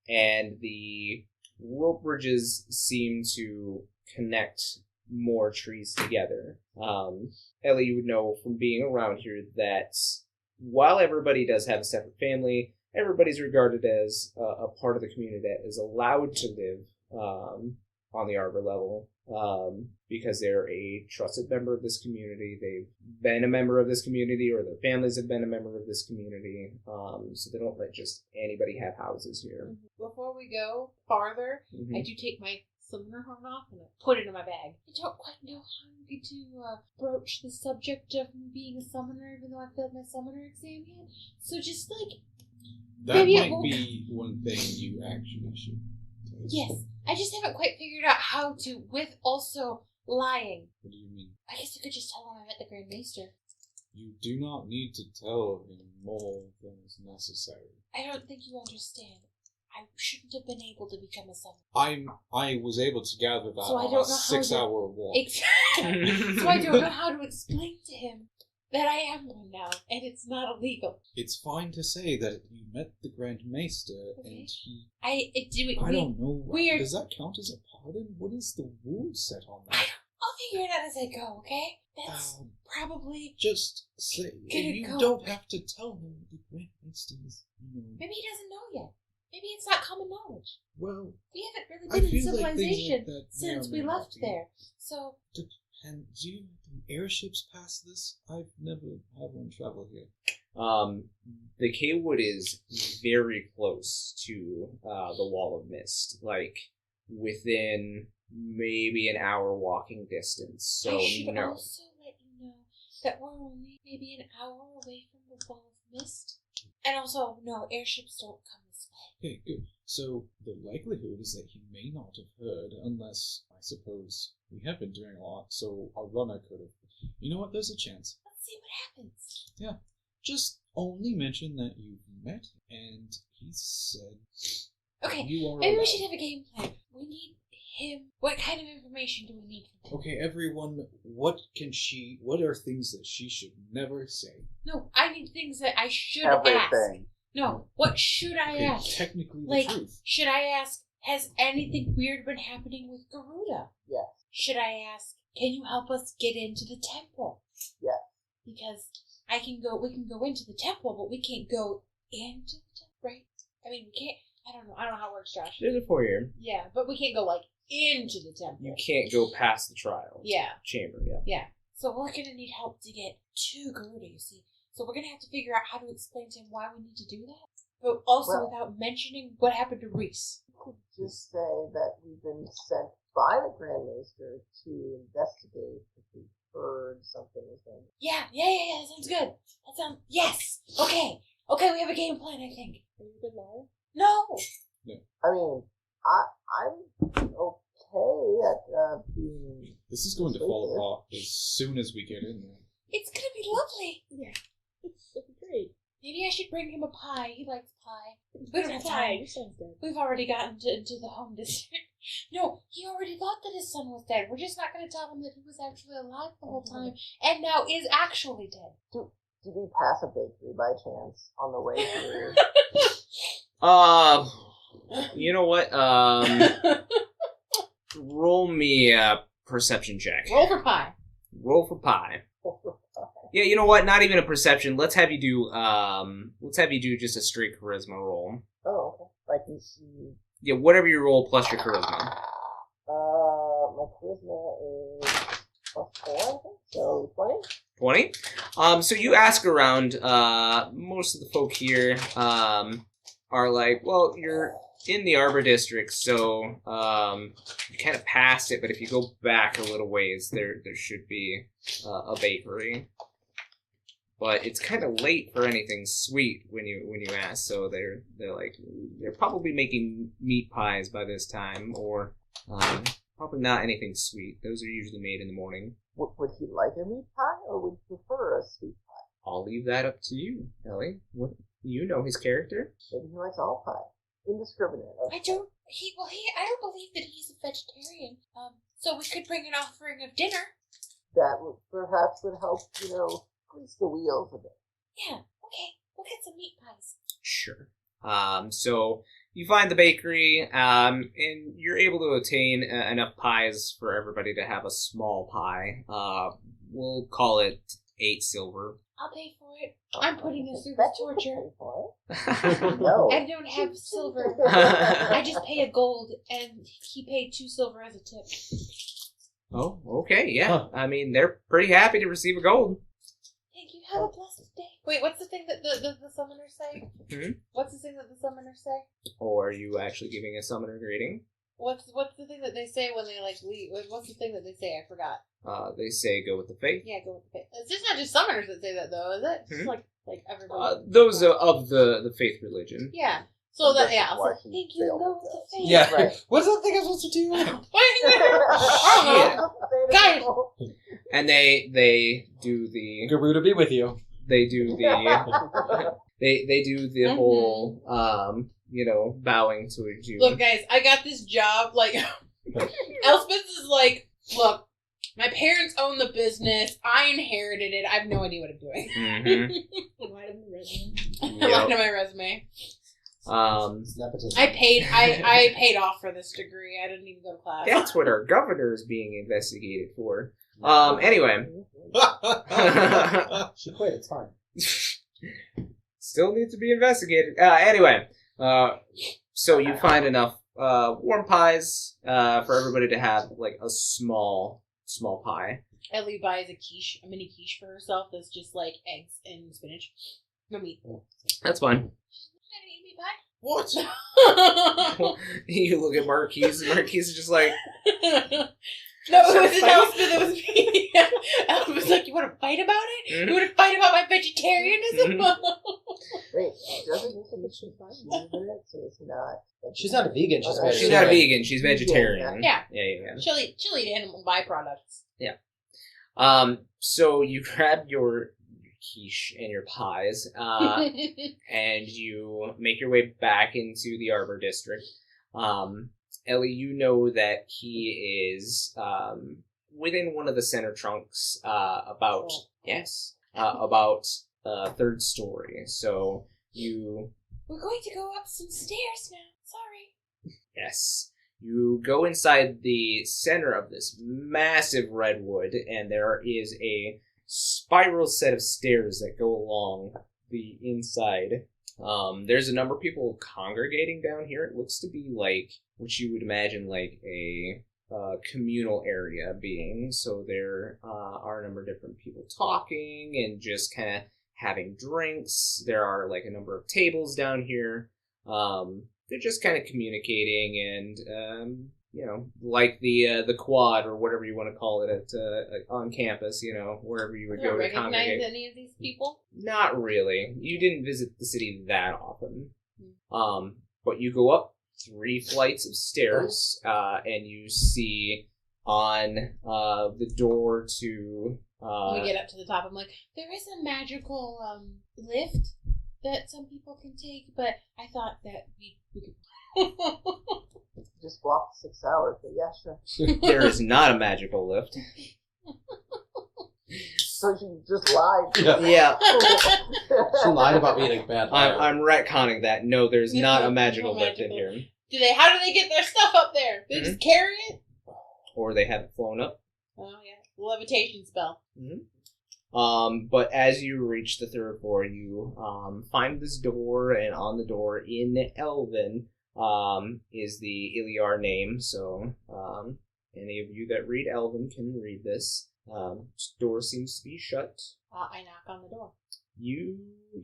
And the rope bridges seem to connect more trees together. Ellie, you would know from being around here that while everybody does have a separate family, everybody's regarded as a part of the community that is allowed to live on the arbor level because they're a trusted member of this community. They've been a member of this community, or their families have been a member of this community, so they don't let just anybody have houses here. Before we go farther, I do take my summoner horn off and I put it in my bag. I don't quite know how I'm going to broach the subject of me being a summoner, even though I failed my summoner exam yet. So just That maybe might be one thing you actually should tell us. yes, I just haven't quite figured out how to, with also lying. What do you mean? I guess I could just tell him I met the Grand Maester. You do not need to tell him more than is necessary. I don't think you understand. I shouldn't have been able to become a summoner. I was able to gather that So I on don't a know how 6-hour walk. So I don't know how to explain to him that I am one now, and it's not illegal. It's fine to say that you met the Grand Maester and he... I don't know. Weird. Does that count as a pardon? What is the rule set on that? I'll figure it out as I go, okay? That's probably... Just say... Gonna You go. don't have to tell him the Grand Maester is, Maybe he doesn't know yet. Maybe it's not common knowledge. Well, We haven't I really been in feel like things civilization like that may since or we may not left be. there. So, And do airships pass this? I've never had one travel here. The Kaywood is very close to the Wall of Mist, like within maybe an hour walking distance. So I should no. also let you know that we're only maybe an hour away from the Wall of Mist. And also, no, airships don't come this way. Okay, good. So the likelihood is that he may not have heard, unless, I suppose, we have been doing a lot, so a runner could have. You know what, there's a chance. Let's see what happens. Yeah. Just only mention that you've met him, and he said Okay, you are maybe we allowed. should have a game plan. We need him. What kind of information do we need from him? Okay, everyone, what are things that she should never say? No, I need things that I should ask. Everything. No, what should I Okay, ask? technically the Like, truth. should I ask, has anything weird been happening with Garuda? Yes. Should I ask, can you help us get into the temple? Yes. Because we can go into the temple, but we can't go into the temple, right? I mean, we can't, I don't know how it works, Josh. There's a foyer. Yeah, but we can't go, into the temple. You can't go past the trial chamber, yeah. Yeah. So we're gonna need help to get to Garuda, you see. So we're gonna have to figure out how to explain to him why we need to do that. But also without mentioning what happened to Reese. You could just say that we've been sent by the Grand Maester to investigate if we heard something was going on. Yeah, that sounds good. Yes! Okay, we have a game plan, I think. Are you a good liar? No! I mean, I'm okay at being... This is going to fall apart as soon as we get in there. It's gonna be lovely. Yeah. It's so great. Maybe I should bring him a pie. He likes pie. We don't have time. Your son's dead. We've already gotten into the home district. No, he already thought that his son was dead. We're just not going to tell him that he was actually alive the whole time and now is actually dead. Did we pass a bakery by chance on the way through? You know what? Roll me a perception check. Roll for pie. Roll for pie. Yeah, you know what? Not even a perception. Let's have you do just a straight charisma roll. Oh, okay. Like you see. Yeah, whatever you roll plus your charisma. My charisma is plus 4, I think. So 20. 20. So you ask around. Most of the folk here are like, well, you're in the Arbor District, so you kind of passed it. But if you go back a little ways, there should be a bakery. But it's kind of late for anything sweet when you ask. So they're probably making meat pies by this time, or probably not anything sweet. Those are usually made in the morning. Would he like a meat pie, or would he prefer a sweet pie? I'll leave that up to you, Ellie. What, you know his character? Maybe he likes all pie. Indiscriminate. I don't believe that he's a vegetarian. So we could bring an offering of dinner. That would perhaps help, grease the wheels a bit. Yeah, okay. We'll get some meat pies. Sure. So you find the bakery, and you're able to attain enough pies for everybody to have a small pie. We'll call it 8 silver. I'll pay for it. I'm putting this through the torture. No. I don't have silver. I just pay a gold, and he paid 2 silver as a tip. Oh, okay, yeah. I mean, they're pretty happy to receive a gold. Thank you. Have a blessed day. Wait, what's the thing that the summoners say? What's the thing that the summoners say? Or are you actually giving a summoner greeting? What's the thing that they say when they leave? What's the thing that they say? I forgot. They say go with the faith. Yeah, go with the faith. It's just not just summoners that say that, though, is it? It's like everybody. Those of the faith religion. Yeah. So that I'll say thank you and go with the faith. Yeah. Right. What's that thing I'm supposed to do? Guys. And they do the Garuda be with you. they do the they do the whole bowing to you. Look, guys, I got this job. Like, Elspeth is like, look, my parents own the business. I inherited it. I have no idea what I'm doing. Lie to my resume. Lie to my resume. Nepotism. I paid off for this degree. I didn't even go to class. That's what our governor is being investigated for. Anyway. She quit, it's fine. Still needs to be investigated. Anyway. So you find enough warm pies for everybody to have like a small pie. Ellie buys a mini quiche for herself that's just like eggs and spinach. No meat. That's fine. Meat pie? What? You look at Marquise, and Marquise is just like... No, it wasn't Elspeth, it was me. Elspeth was like, you want to fight about it? Mm-hmm. You want to fight about my vegetarianism? Wait, doesn't she's not vegan, so it's not. She's not a vegan, she's Okay. vegetarian. She's not a vegan, she's vegetarian. Yeah. Yeah. She'll eat animal byproducts. Yeah. So you grab your quiche and your pies, and you make your way back into the Arbor District. Ellie, you know that he is within one of the center trunks, about 3rd story. So you... We're going to go up some stairs now. Sorry. Yes. You go inside the center of this massive redwood, and there is a spiral set of stairs that go along the inside. There's a number of people congregating down here. It looks to be like what you would imagine like a communal area being. So there are a number of different people talking and just kind of having drinks. There are like a number of tables down here. They're just kind of communicating and like the quad or whatever you want to call it at on campus, wherever you would go to recognize congregate. any of these people? Not really. You didn't visit the city that often. But you go up 3 flights of stairs, and you see on the door to... when we get up to the top, I'm like, there is a magical lift that some people can take, but I thought that we could. Just walk 6 hours, but yeah, sure. There is not a magical lift. So she just lied. Yeah. She lied about being a bad liar. I'm retconning that. No, there's not a magical No lift in magical. here. How do they get their stuff up there? They just carry it? Or they have it flown up. Oh, yeah. Levitation spell. But as you reach the third floor, you find this door, and on the door in Elven is the Iliar name. So any of you that read Elven can read this. Door seems to be shut. I knock on the door. You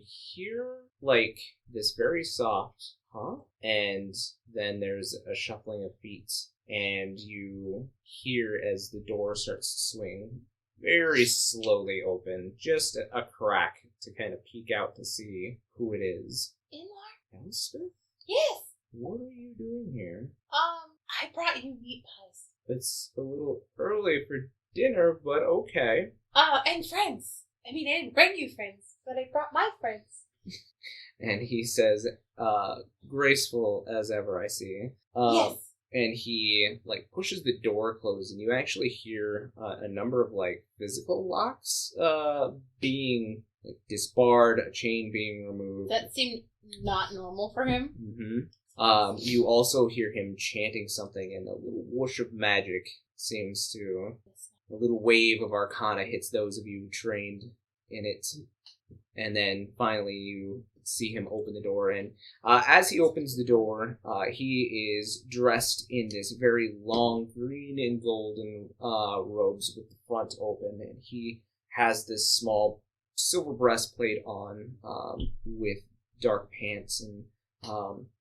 hear like this very soft huh? And then there's a shuffling of feet, and you hear as the door starts to swing very slowly open, just a crack to kind of peek out to see who it is. Inlar? Elspeth? Yes. What are you doing here? I brought you meat pies. It's a little early for dinner, but okay. And friends. I mean, I didn't bring you friends, but I brought my friends. And he says, graceful as ever, I see. Yes. And he, pushes the door closed, and you actually hear a number of, physical locks being, disbarred, a chain being removed. That seemed not normal for him. Mm-hmm. You also hear him chanting something, and a little whoosh of magic seems to... A little wave of arcana hits those of you trained in it. And then finally you see him open the door, and as he opens the door, he is dressed in this very long green and golden robes with the front open, and he has this small silver breastplate on with dark pants and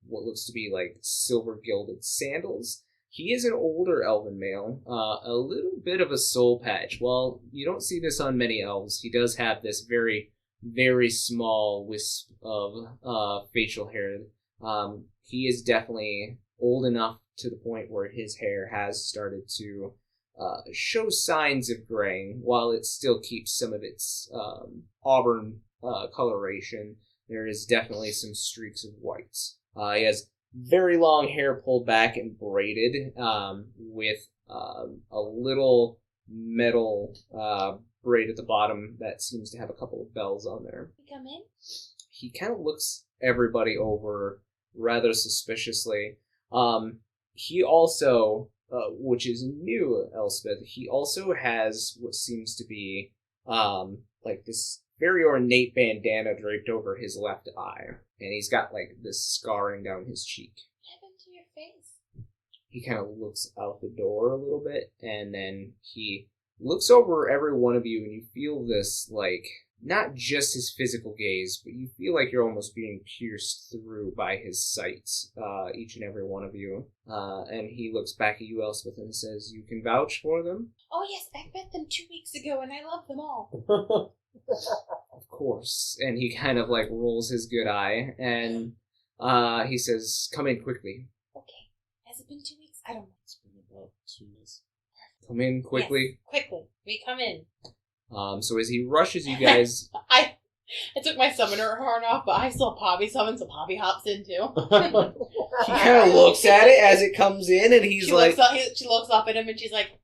what looks to be silver gilded sandals. He is an older elven male, a little bit of a soul patch. While you don't see this on many elves, he does have this very, very small wisp of facial hair. He is definitely old enough to the point where his hair has started to show signs of graying. While it still keeps some of its auburn coloration, there is definitely some streaks of white. He has very long hair pulled back and braided with a little metal braid at the bottom that seems to have a couple of bells on there. Come in. He kind of looks everybody over rather suspiciously. He also, which is new, Elspeth, he also has what seems to be this very ornate bandana draped over his left eye. And he's got, this scarring down his cheek. What happened to your face? He kind of looks out the door a little bit, and then he looks over every one of you, and you feel this, not just his physical gaze, but you feel like you're almost being pierced through by his sight, each and every one of you. And he looks back at you, Elspeth, and says, "You can vouch for them?" Oh, yes, I met them 2 weeks ago, and I love them all. Of course. And he kind of rolls his good eye, and he says, "Come in quickly." Okay. Has it been 2 weeks? I don't know. It's been about 2 weeks. Come in quickly. Yes, quickly. We come in. So as he rushes you guys... I took my summoner horn off, but I still Poppy summon, so Poppy hops in too. He kind of looks at it as it comes in, and he's she looks up at him, and she's like,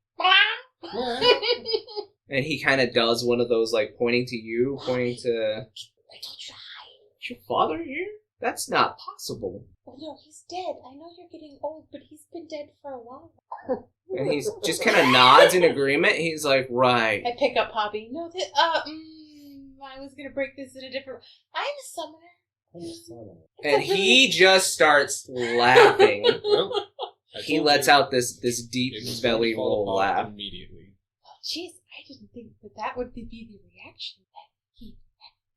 and he kind of does one of those, pointing to you, pointing to... I told you to hide. Is your father here? That's not possible. Oh, no, he's dead. I know you're getting old, but he's been dead for a while. And he's just kind of nods in agreement. He's like, right. I pick up Poppy. No, I was going to break this in a different... I'm a summoner. And he just starts laughing. Well, He lets out this deep belly roll laugh. Immediately. Oh, jeez, I didn't think that would be the reaction that he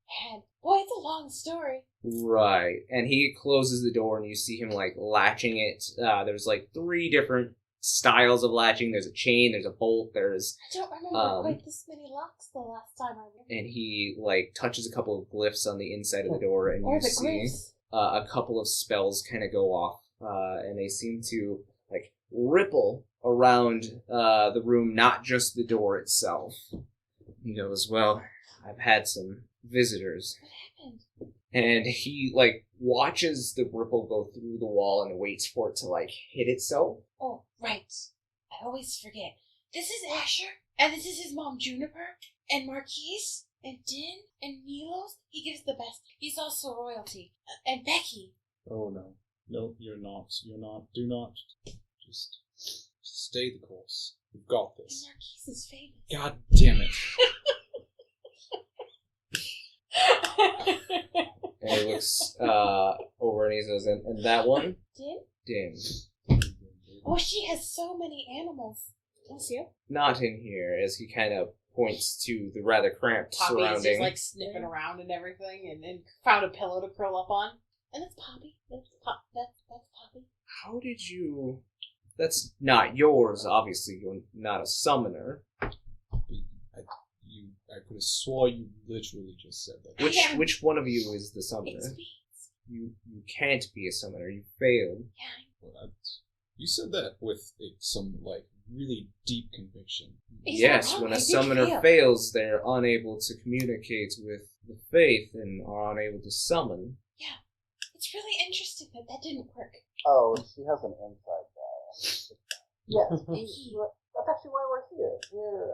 had. Boy, it's a long story. Right. And he closes the door, and you see him, latching it. There's, 3 different styles of latching. There's a chain, there's a bolt, there's... I don't remember quite this many locks the last time I went. And he, touches a couple of glyphs on the inside of the door, and you see a couple of spells kind of go off. And they seem to, ripple around the room, not just the door itself. He goes, "Well, I've had some visitors." What happened? And he, like, watches the ripple go through the wall and waits for it to, like, hit itself. Oh, right. I always forget. This is Asher, and this is his mom, Juniper, and Marquise, and Din, and Milos. He gives the best. He's also royalty. And Becky. Oh, no. No, you're not. You're not. Do not. Just stay the course. You've got And this. Marquise is famous. God damn it. And he looks over and he says, and that one? Din? Din. Oh, she has so many animals. Yes, yeah. Not in here, as he kind of points to the rather cramped Poppy is surrounding. just like sniffing around and everything, and then found a pillow to curl up on. And that's Poppy. That's Poppy. How did you... That's not yours, obviously. You're not a summoner. I could have swore you literally just said that. Which one of you is the summoner? It's me. You can't be a summoner. You failed. Yeah. Well, you said that with some, like, really deep conviction. He's Yes, not when wrong. a I did summoner fail. fails, they're unable to communicate with the faith and are unable to summon. Yeah. It's really interesting that didn't work. Oh, she has an inside guy. Yes, Becky. that's actually why we're here. We're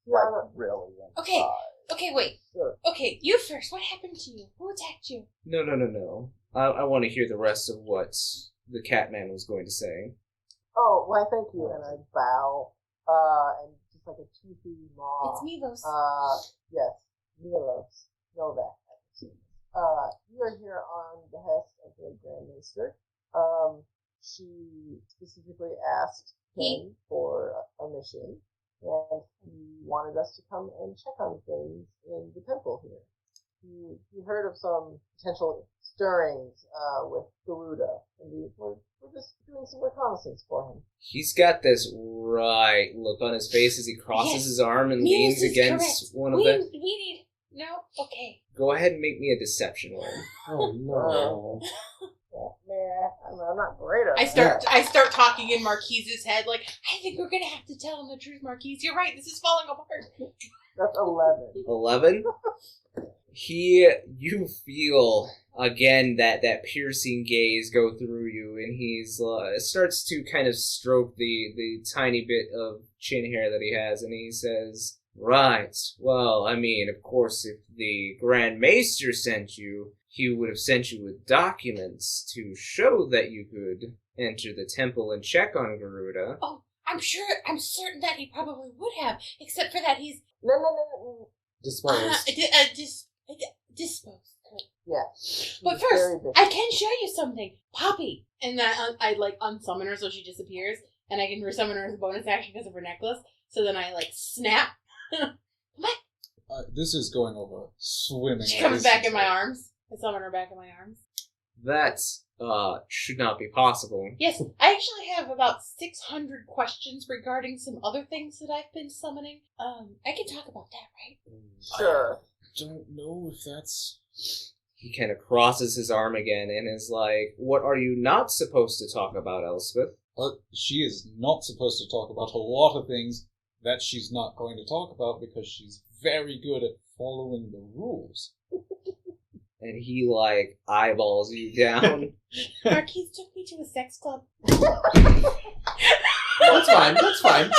Like, really inside. Okay, wait. Sure. Okay, you first. What happened to you? Who attacked you? No. I want to hear the rest of what the Catman was going to say. Oh, why thank you, and I bow, and just like a toothy maw. It's Milos. Yes, Milos, Novak. You are here on behest of the Grand Maester. She specifically asked him for a mission, and he wanted us to come and check on things in the temple here. He heard of some potential stirrings with Garuda, and we're just doing some reconnaissance for him. He's got this right look on his face as he crosses Yes. his arm and Milos leans is against correct. one of we them. need... No? Okay. Go ahead and make me a deception roll. Oh no. I'm not great at I start talking in Marquise's head, like, I think we're gonna have to tell him the truth, Marquise. You're right, this is falling apart. That's 11. 11? You feel again that piercing gaze go through you, and he's starts to kind of stroke the tiny bit of chin hair that he has, and he says, "Right. Well, I mean, of course, if the Grand Maester sent you, he would have sent you with documents to show that you could enter the temple and check on Garuda." Oh, I'm certain that he probably would have, except for that he's No. Disposed. disposed. Yes. But first, I can show you something. Poppy. And that I like unsummon her so she disappears, and I can resummon her as a bonus action because of her necklace. So then I like snap. This is going over swimming. She comes back in my arms. I summon her back in my arms. That should not be possible. Yes, I actually have about 600 questions regarding some other things that I've been summoning. I can talk about that, right? Sure. I don't know if that's... He kind of crosses his arm again and is like, "What are you not supposed to talk about, Elspeth?" She is not supposed to talk about a lot of things that she's not going to talk about because she's very good at following the rules. And he, like, eyeballs you down. Marquise took me to a sex club. That's fine.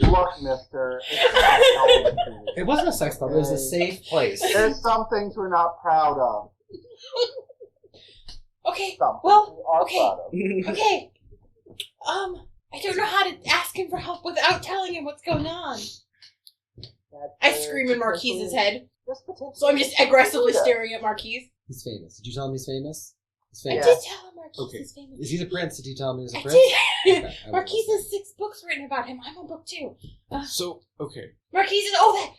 Look, mister, it's not hell of a thing. It wasn't a sex club, it was a safe place. There's some things we're not proud of. Okay, Some well, things we are okay. proud of. okay. I don't know how to ask him for help without telling him what's going on. I scream in Marquise's head. So I'm just aggressively staring at Marquise. He's famous. Did you tell him he's famous? He's I famous. did tell him Marquise Okay. is famous. Is he the prince? Did you tell him he was a I prince? did. Okay, I Marquise will. has 6 books written about him. I'm on book 2. So, okay. Marquise is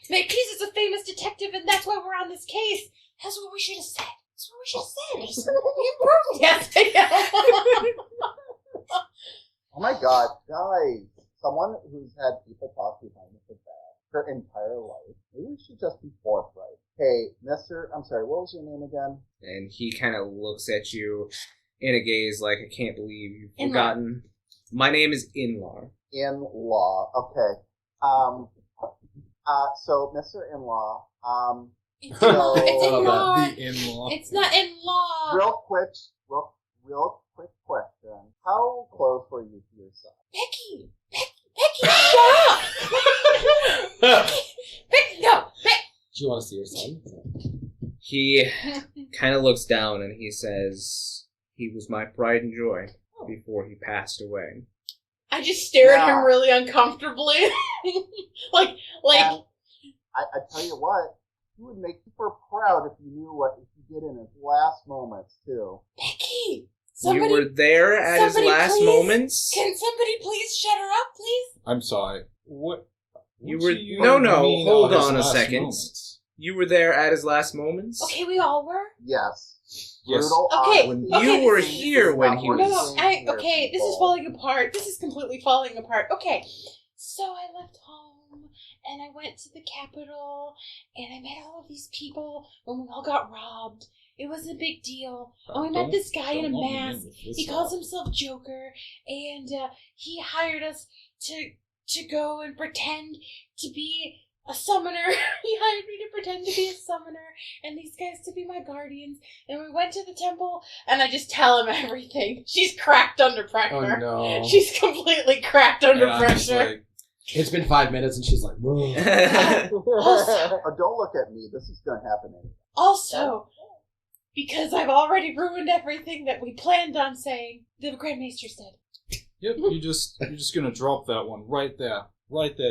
Marquise is a famous detective, and that's why we're on this case. That's what we should have said. That's what we should have said. We improved. Yes, I know. Oh my god, guys. Someone who's had people talk behind her back her entire life. Maybe we should just be forthright. Hey, mister, I'm sorry, what was your name again? And he kind of looks at you in a gaze like, "I can't believe you've Inlar. forgotten." My name is Inlar. In-law. Okay. So, Mr. In-law, It's in law. It's in law. The in-law. It's not in law. Real quick question. How close were you to your son? Becky, shut up. Becky, no. Do you want to see your son? He kind of looks down and he says, "He was my pride and joy before he passed away." I just stare at him really uncomfortably. like. And I tell you what, he would make super proud if you knew what he did in his last moments too. Becky, you were there at his last moments? Can somebody please shut her up, please? I'm sorry. What? You were mean hold his on a last second. moments? You were there at his last moments? Okay, we all were. Yes. Yes. Brutal Okay, honesty. You were here when he was... No, okay, this is falling apart. This is completely falling apart. Okay, so I left home, and I went to the Capitol, and I met all of these people when we all got robbed. It was a big deal. And we met this guy in a mask. He calls himself Joker, and he hired us to go and pretend to be a summoner. He hired me to pretend to be a summoner, and these guys to be my guardians. And we went to the temple, and I just tell him everything. She's cracked under pressure. Oh no. She's completely cracked under pressure. It's been 5 minutes and she's like, Oh, don't look at me. This is going to happen anyway. Also, because I've already ruined everything that we planned on saying, the Grand Maester's dead. Yep, you're just gonna drop that one right there.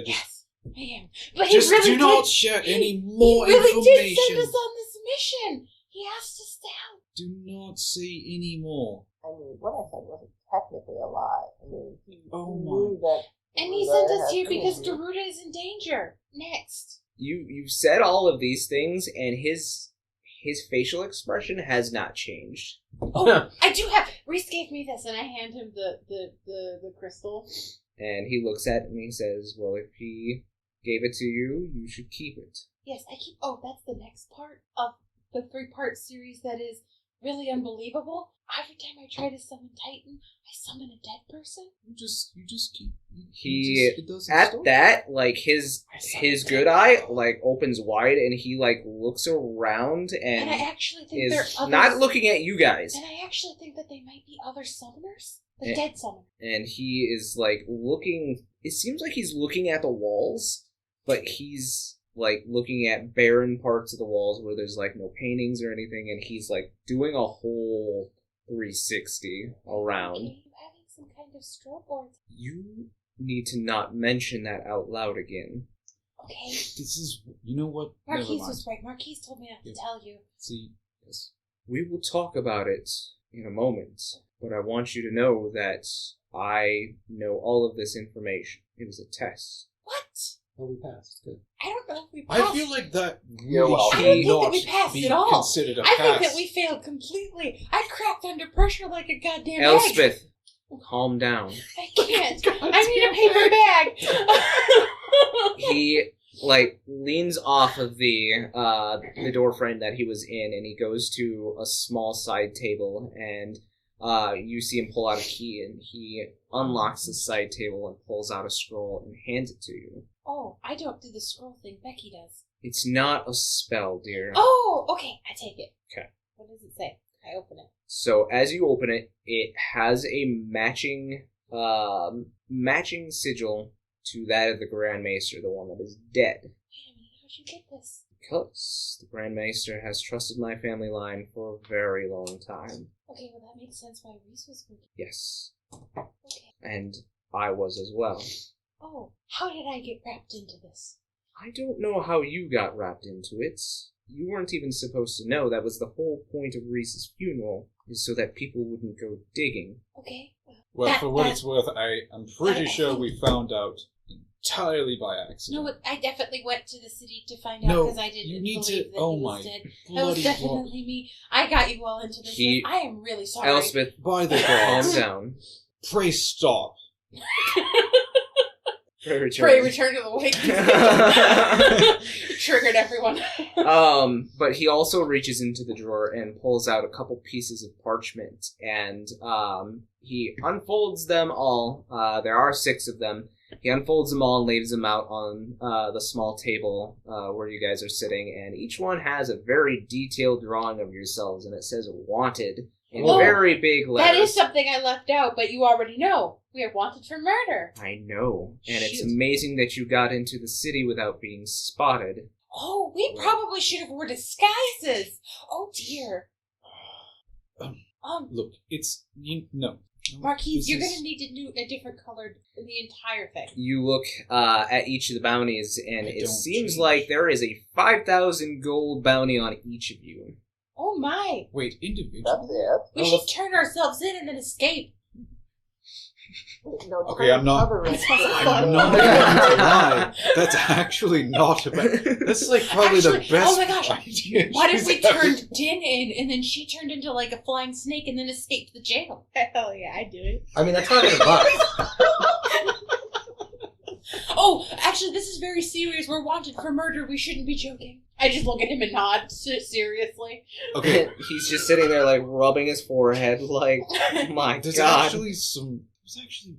Just Yes, I am. But he just really do not did, share any more he really information. did send us on this mission. He asked us down. Do not say any more. I mean, what I said wasn't technically a lie. I mean, he Oh knew that. And he sent us here because Garuda is in danger. Next. You said all of these things, and his facial expression has not changed. Oh, I do have. Reese gave me this, and I hand him the crystal. And he looks at it and he says, "Well, if he gave it to you, you should keep it." Yes, I keep. Oh, that's the next part of the 3-part series that is really unbelievable. Every time I try to summon Titan, I summon a dead person. You just keep. It doesn't that, like, his good eye, like, opens wide, and he, like, looks around and I actually think is they're not looking at you guys. And I actually think that they might be other summoners. The dead summoner. And he is, like, looking... It seems like he's looking at the walls, but he's, like, looking at barren parts of the walls where there's, like, no paintings or anything, and he's, like, doing a whole 360 around. Okay, you having some kind of stroke or... You need to not mention that out loud again. Okay. This is... You know what? Marquise Never mind. was right. Marquise told me not to tell you. See, yes. We will talk about it in a moment, but I want you to know that I know all of this information. It was a test. What? oh, we passed. Good. I don't know if we passed. I feel like that You're really welcome. should I don't think not that we passed be at all. considered a I pass. think that we failed completely. I cracked under pressure like a goddamn egg. Elspeth, calm down. I can't. I need a paper bag. He, like, leans off of the door frame that he was in, and he goes to a small side table, and you see him pull out a key, and he unlocks the side table and pulls out a scroll and hands it to you. Oh, I don't do the scroll thing. Becky does. It's not a spell, dear. Oh, okay. I take it. Okay. What does it say? I open it. So as you open it, it has a matching sigil to that of the Grand Maester, the one that is dead. Wait a minute. How'd you get this? Because the Grand Maester has trusted my family line for a very long time. Okay, well that makes sense why Reese was working. Yes. Okay. And I was as well. Oh, how did I get wrapped into this? I don't know how you got wrapped into it. You weren't even supposed to know. That was the whole point of Reese's funeral, is so that people wouldn't go digging. Okay. Well, for what it's worth, I'm pretty sure we found out entirely by accident. No, I definitely went to the city to find No, out because I didn't you need believe to- that oh he my was dead. That bloody was definitely me. I got you all into this. I am really sorry. Elspeth, By the calm gods, down. pray stop. Pray return to the wake. Triggered everyone. But he also reaches into the drawer and pulls out a couple pieces of parchment, and he unfolds them all. There are 6 of them, He unfolds them all and lays them out on the small table where you guys are sitting, and each one has a very detailed drawing of yourselves, and it says "Wanted" in very big letters. That is something I left out, but you already know. We are wanted for murder. I know, and it's Shoot. amazing that you got into the city without being spotted. Oh, we probably should have worn disguises. Oh dear. Look, it's no. Marquise, you're This going to need to do a different color in the entire thing. You look at each of the bounties, and I it don't seems change. like there is a 5,000 gold bounty on each of you. Oh my. Wait, individual. That's it. We should turn ourselves in and then escape. No, Okay, I'm not. cover it. I'm not going to lie. That's actually not a bad. That's like probably the Actually, best oh my gosh. idea. What if we she's ever- turned Din in and then she turned into like a flying snake and then escaped the jail? Hell yeah, I do it. I mean, that's target a buck. Oh, actually, this is very serious. We're wanted for murder. We shouldn't be joking. I just look at him and nod seriously. Okay, He's just sitting there, like, rubbing his forehead, like, my there's God. actually some.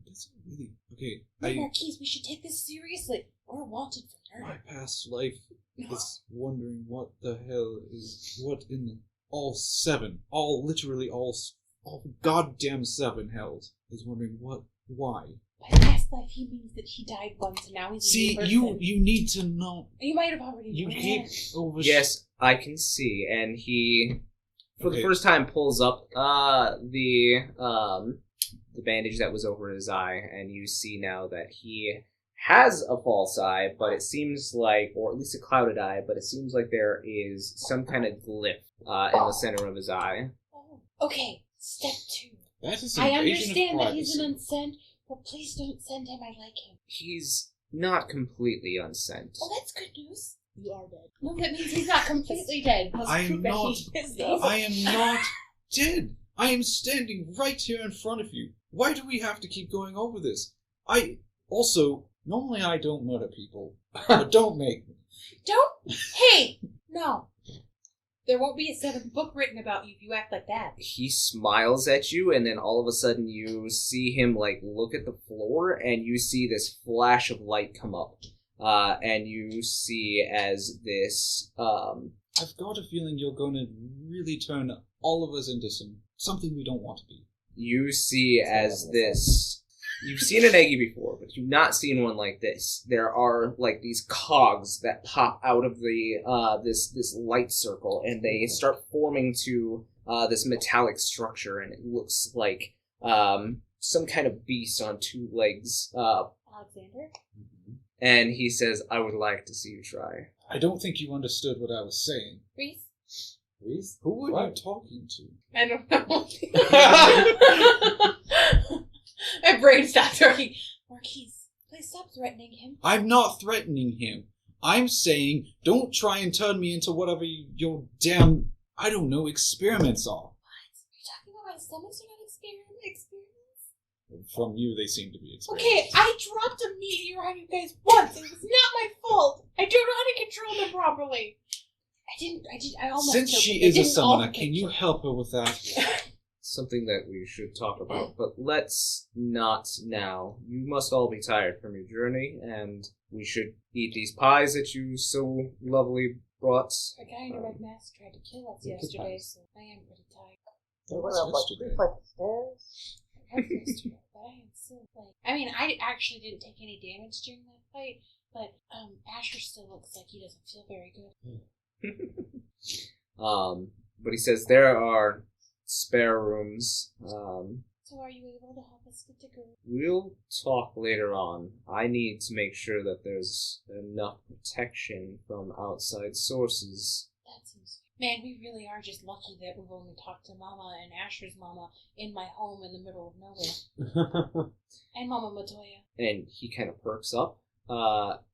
That's really okay. Marquise, we should take this seriously. We're wanted for My murder. past life is wondering what the hell is what in the all literally all goddamn 7 hells is wondering why. By last life, he means that he died once and now he's a See, new you person. need to know. You might have already You known keep that. over. Yes, I can see. And he, for the Okay. first time, pulls up the bandage that was over his eye, and you see now that he has a false eye, but it seems like, or at least a clouded eye, but it seems like there is some kind of glyph in the center of his eye. Oh. Okay, step 2. That is I invasion of understand that he's an privacy. unsent, but please don't send him. I like him. He's not completely unsent. Oh, that's good news. You are dead. No, that means he's not completely dead. I am not. He's- I am not dead. I am standing right here in front of you. Why do we have to keep going over this? Normally I don't murder people, but don't make me. Don't. Hey, no. There won't be a 7th book written about you if you act like that. He smiles at you, and then all of a sudden you see him, like, look at the floor, and you see this flash of light come up. And you see as this, I've got a feeling you're going to really turn all of us into something we don't want to be. you see as this... You've seen an eggie before, but you've not seen one like this. There are, like, these cogs that pop out of the this light circle, and they start forming to this metallic structure, and it looks like some kind of beast on 2 legs. Alexander? And he says, "I would like to see you try." I don't think you understood what I was saying. Reese? Reese? Who were What? you talking to? I don't know. My brain stopped working. Marquise, please stop threatening him. I'm not threatening him. I'm saying don't try and turn me into whatever your damn, I don't know, experiments are. What? Are you talking about my stomachs are not experiments? From you, they seem to be experiments. Okay, I dropped a meteor on you guys once. It was not my fault. I don't know how to control them properly. I almost Since killed she them. It is a didn't summoner, all- can you help her with that? Something that we should talk about, but let's not now. You must all be tired from your journey, and we should eat these pies that you so lovely brought. A guy in a red mask tried to kill us yesterday, so I am pretty tired. We went up like 3 flights of stairs. I was yesterday, but I am still like. I mean, I actually didn't take any damage during that fight, but Asher still looks like he doesn't feel very good. But he says there are spare rooms. So are you able to help us get to go? We'll talk later on. I need to make sure that there's enough protection from outside sources. That seems. Man, we really are just lucky that we've only talked to Mama and Asher's Mama in my home in the middle of nowhere. And Mama Matoya. And he kind of perks up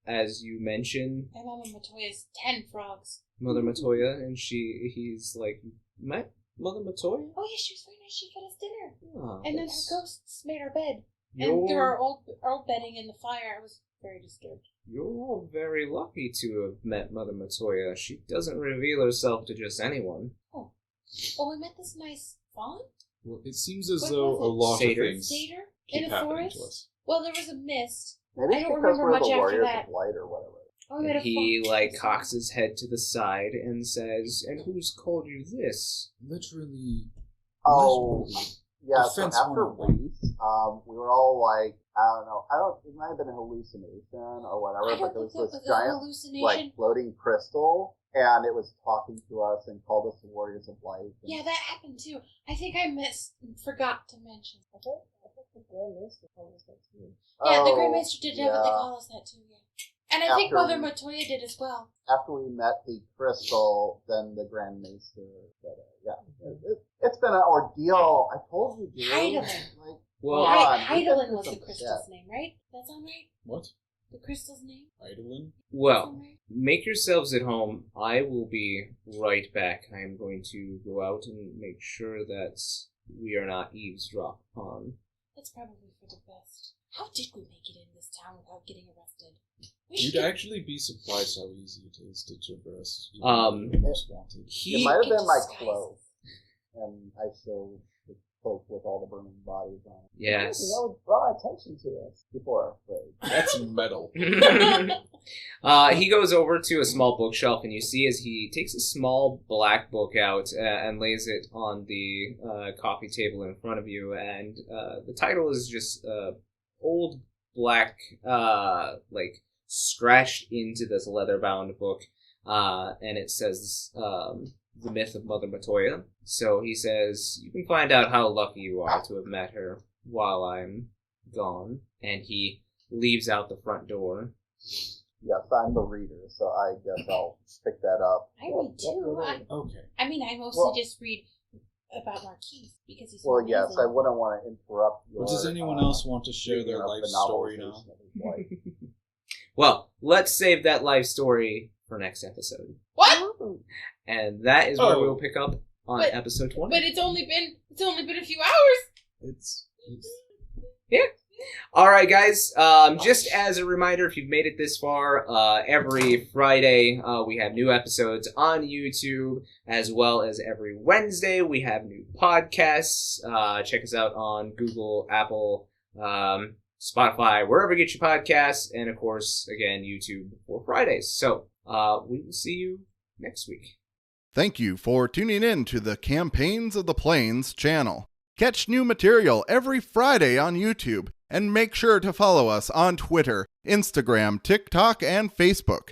as you mention And Mama Matoya's 10 frogs. Mother Matoya, and he's like, met Mother Matoya? Oh yeah, she was very nice. She fed us dinner. Oh, And then her that's- ghosts made our bed. You're, And through our old bedding in the fire, I was very disturbed. you're all very lucky to have met Mother Matoya. She doesn't reveal herself to just anyone. Oh, we met this nice fawn? Well, it seems as What though was a it? lot Satyr? of things Satyr? keep In a happening forest? to us. Well, there was a mist Maybe I it's don't because remember we're much the after Warriors that. of Light or whatever. Oh, we had And a he fun- like cocks his head to the side and says, "And who's called you this?" Literally. Oh, literally. yeah. So Offense after 101. Reese, we were all like, I don't know. It might have been a hallucination or whatever, I but don't there think was that this was a giant, hallucination. like, floating crystal, and it was talking to us and called us the Warriors of Light. And Yeah, that happened too. I think I forgot to mention. I thought the Grand Maester told us that too. Yeah, the Oh, Great Maester did definitely yeah. call us that too, yeah. And I think After Mother we- Matoya did as well. After we met the crystal, then the Grand Maester said, it's been an ordeal. I told you, dude. Heidelin. Like, Well, come on, we've been Heidelin through was the some crystal's shit. name, right? That sound right? What? The crystal's name? Idolin? Well, make yourselves at home. I will be right back. I am going to go out and make sure that we are not eavesdropped upon. That's probably for the best. How did we make it in this town without getting arrested? We You'd should- actually be surprised how easy it is to traverse. Most wanted. It might have been my disguises. cloak, and I showed the cloak with all the burning bodies on it. Yes. That would draw attention to us. People are afraid. That's metal. He goes over to a small bookshelf, and you see as he takes a small black book out and lays it on the coffee table in front of you, and the title is just old black, like scratched into this leather-bound book, and it says the myth of Mother Matoya. So he says, "You can find out how lucky you are to have met her while I'm gone," and he leaves out the front door. Yes, I'm the reader, so I guess I'll pick that up. I read too. Okay. I mean, I mostly Well- just read about Marquise because he's so Well, yes, amazing. I wouldn't want to interrupt your... Well, does anyone else want to share reading their of life the story now? novelization of his life. Well, let's save that life story for next episode. What? And that is where Oh. we'll pick up on But- episode 20. But it's only been a few hours. It's All right, guys. Just as a reminder, if you've made it this far, every Friday we have new episodes on YouTube, as well as every Wednesday we have new podcasts. Check us out on Google, Apple, Spotify, wherever you get your podcasts, and of course, again, YouTube for Fridays. So we will see you next week. Thank you for tuning in to the Campaigns of the Plains channel. Catch new material every Friday on YouTube, and make sure to follow us on Twitter, Instagram, TikTok, and Facebook.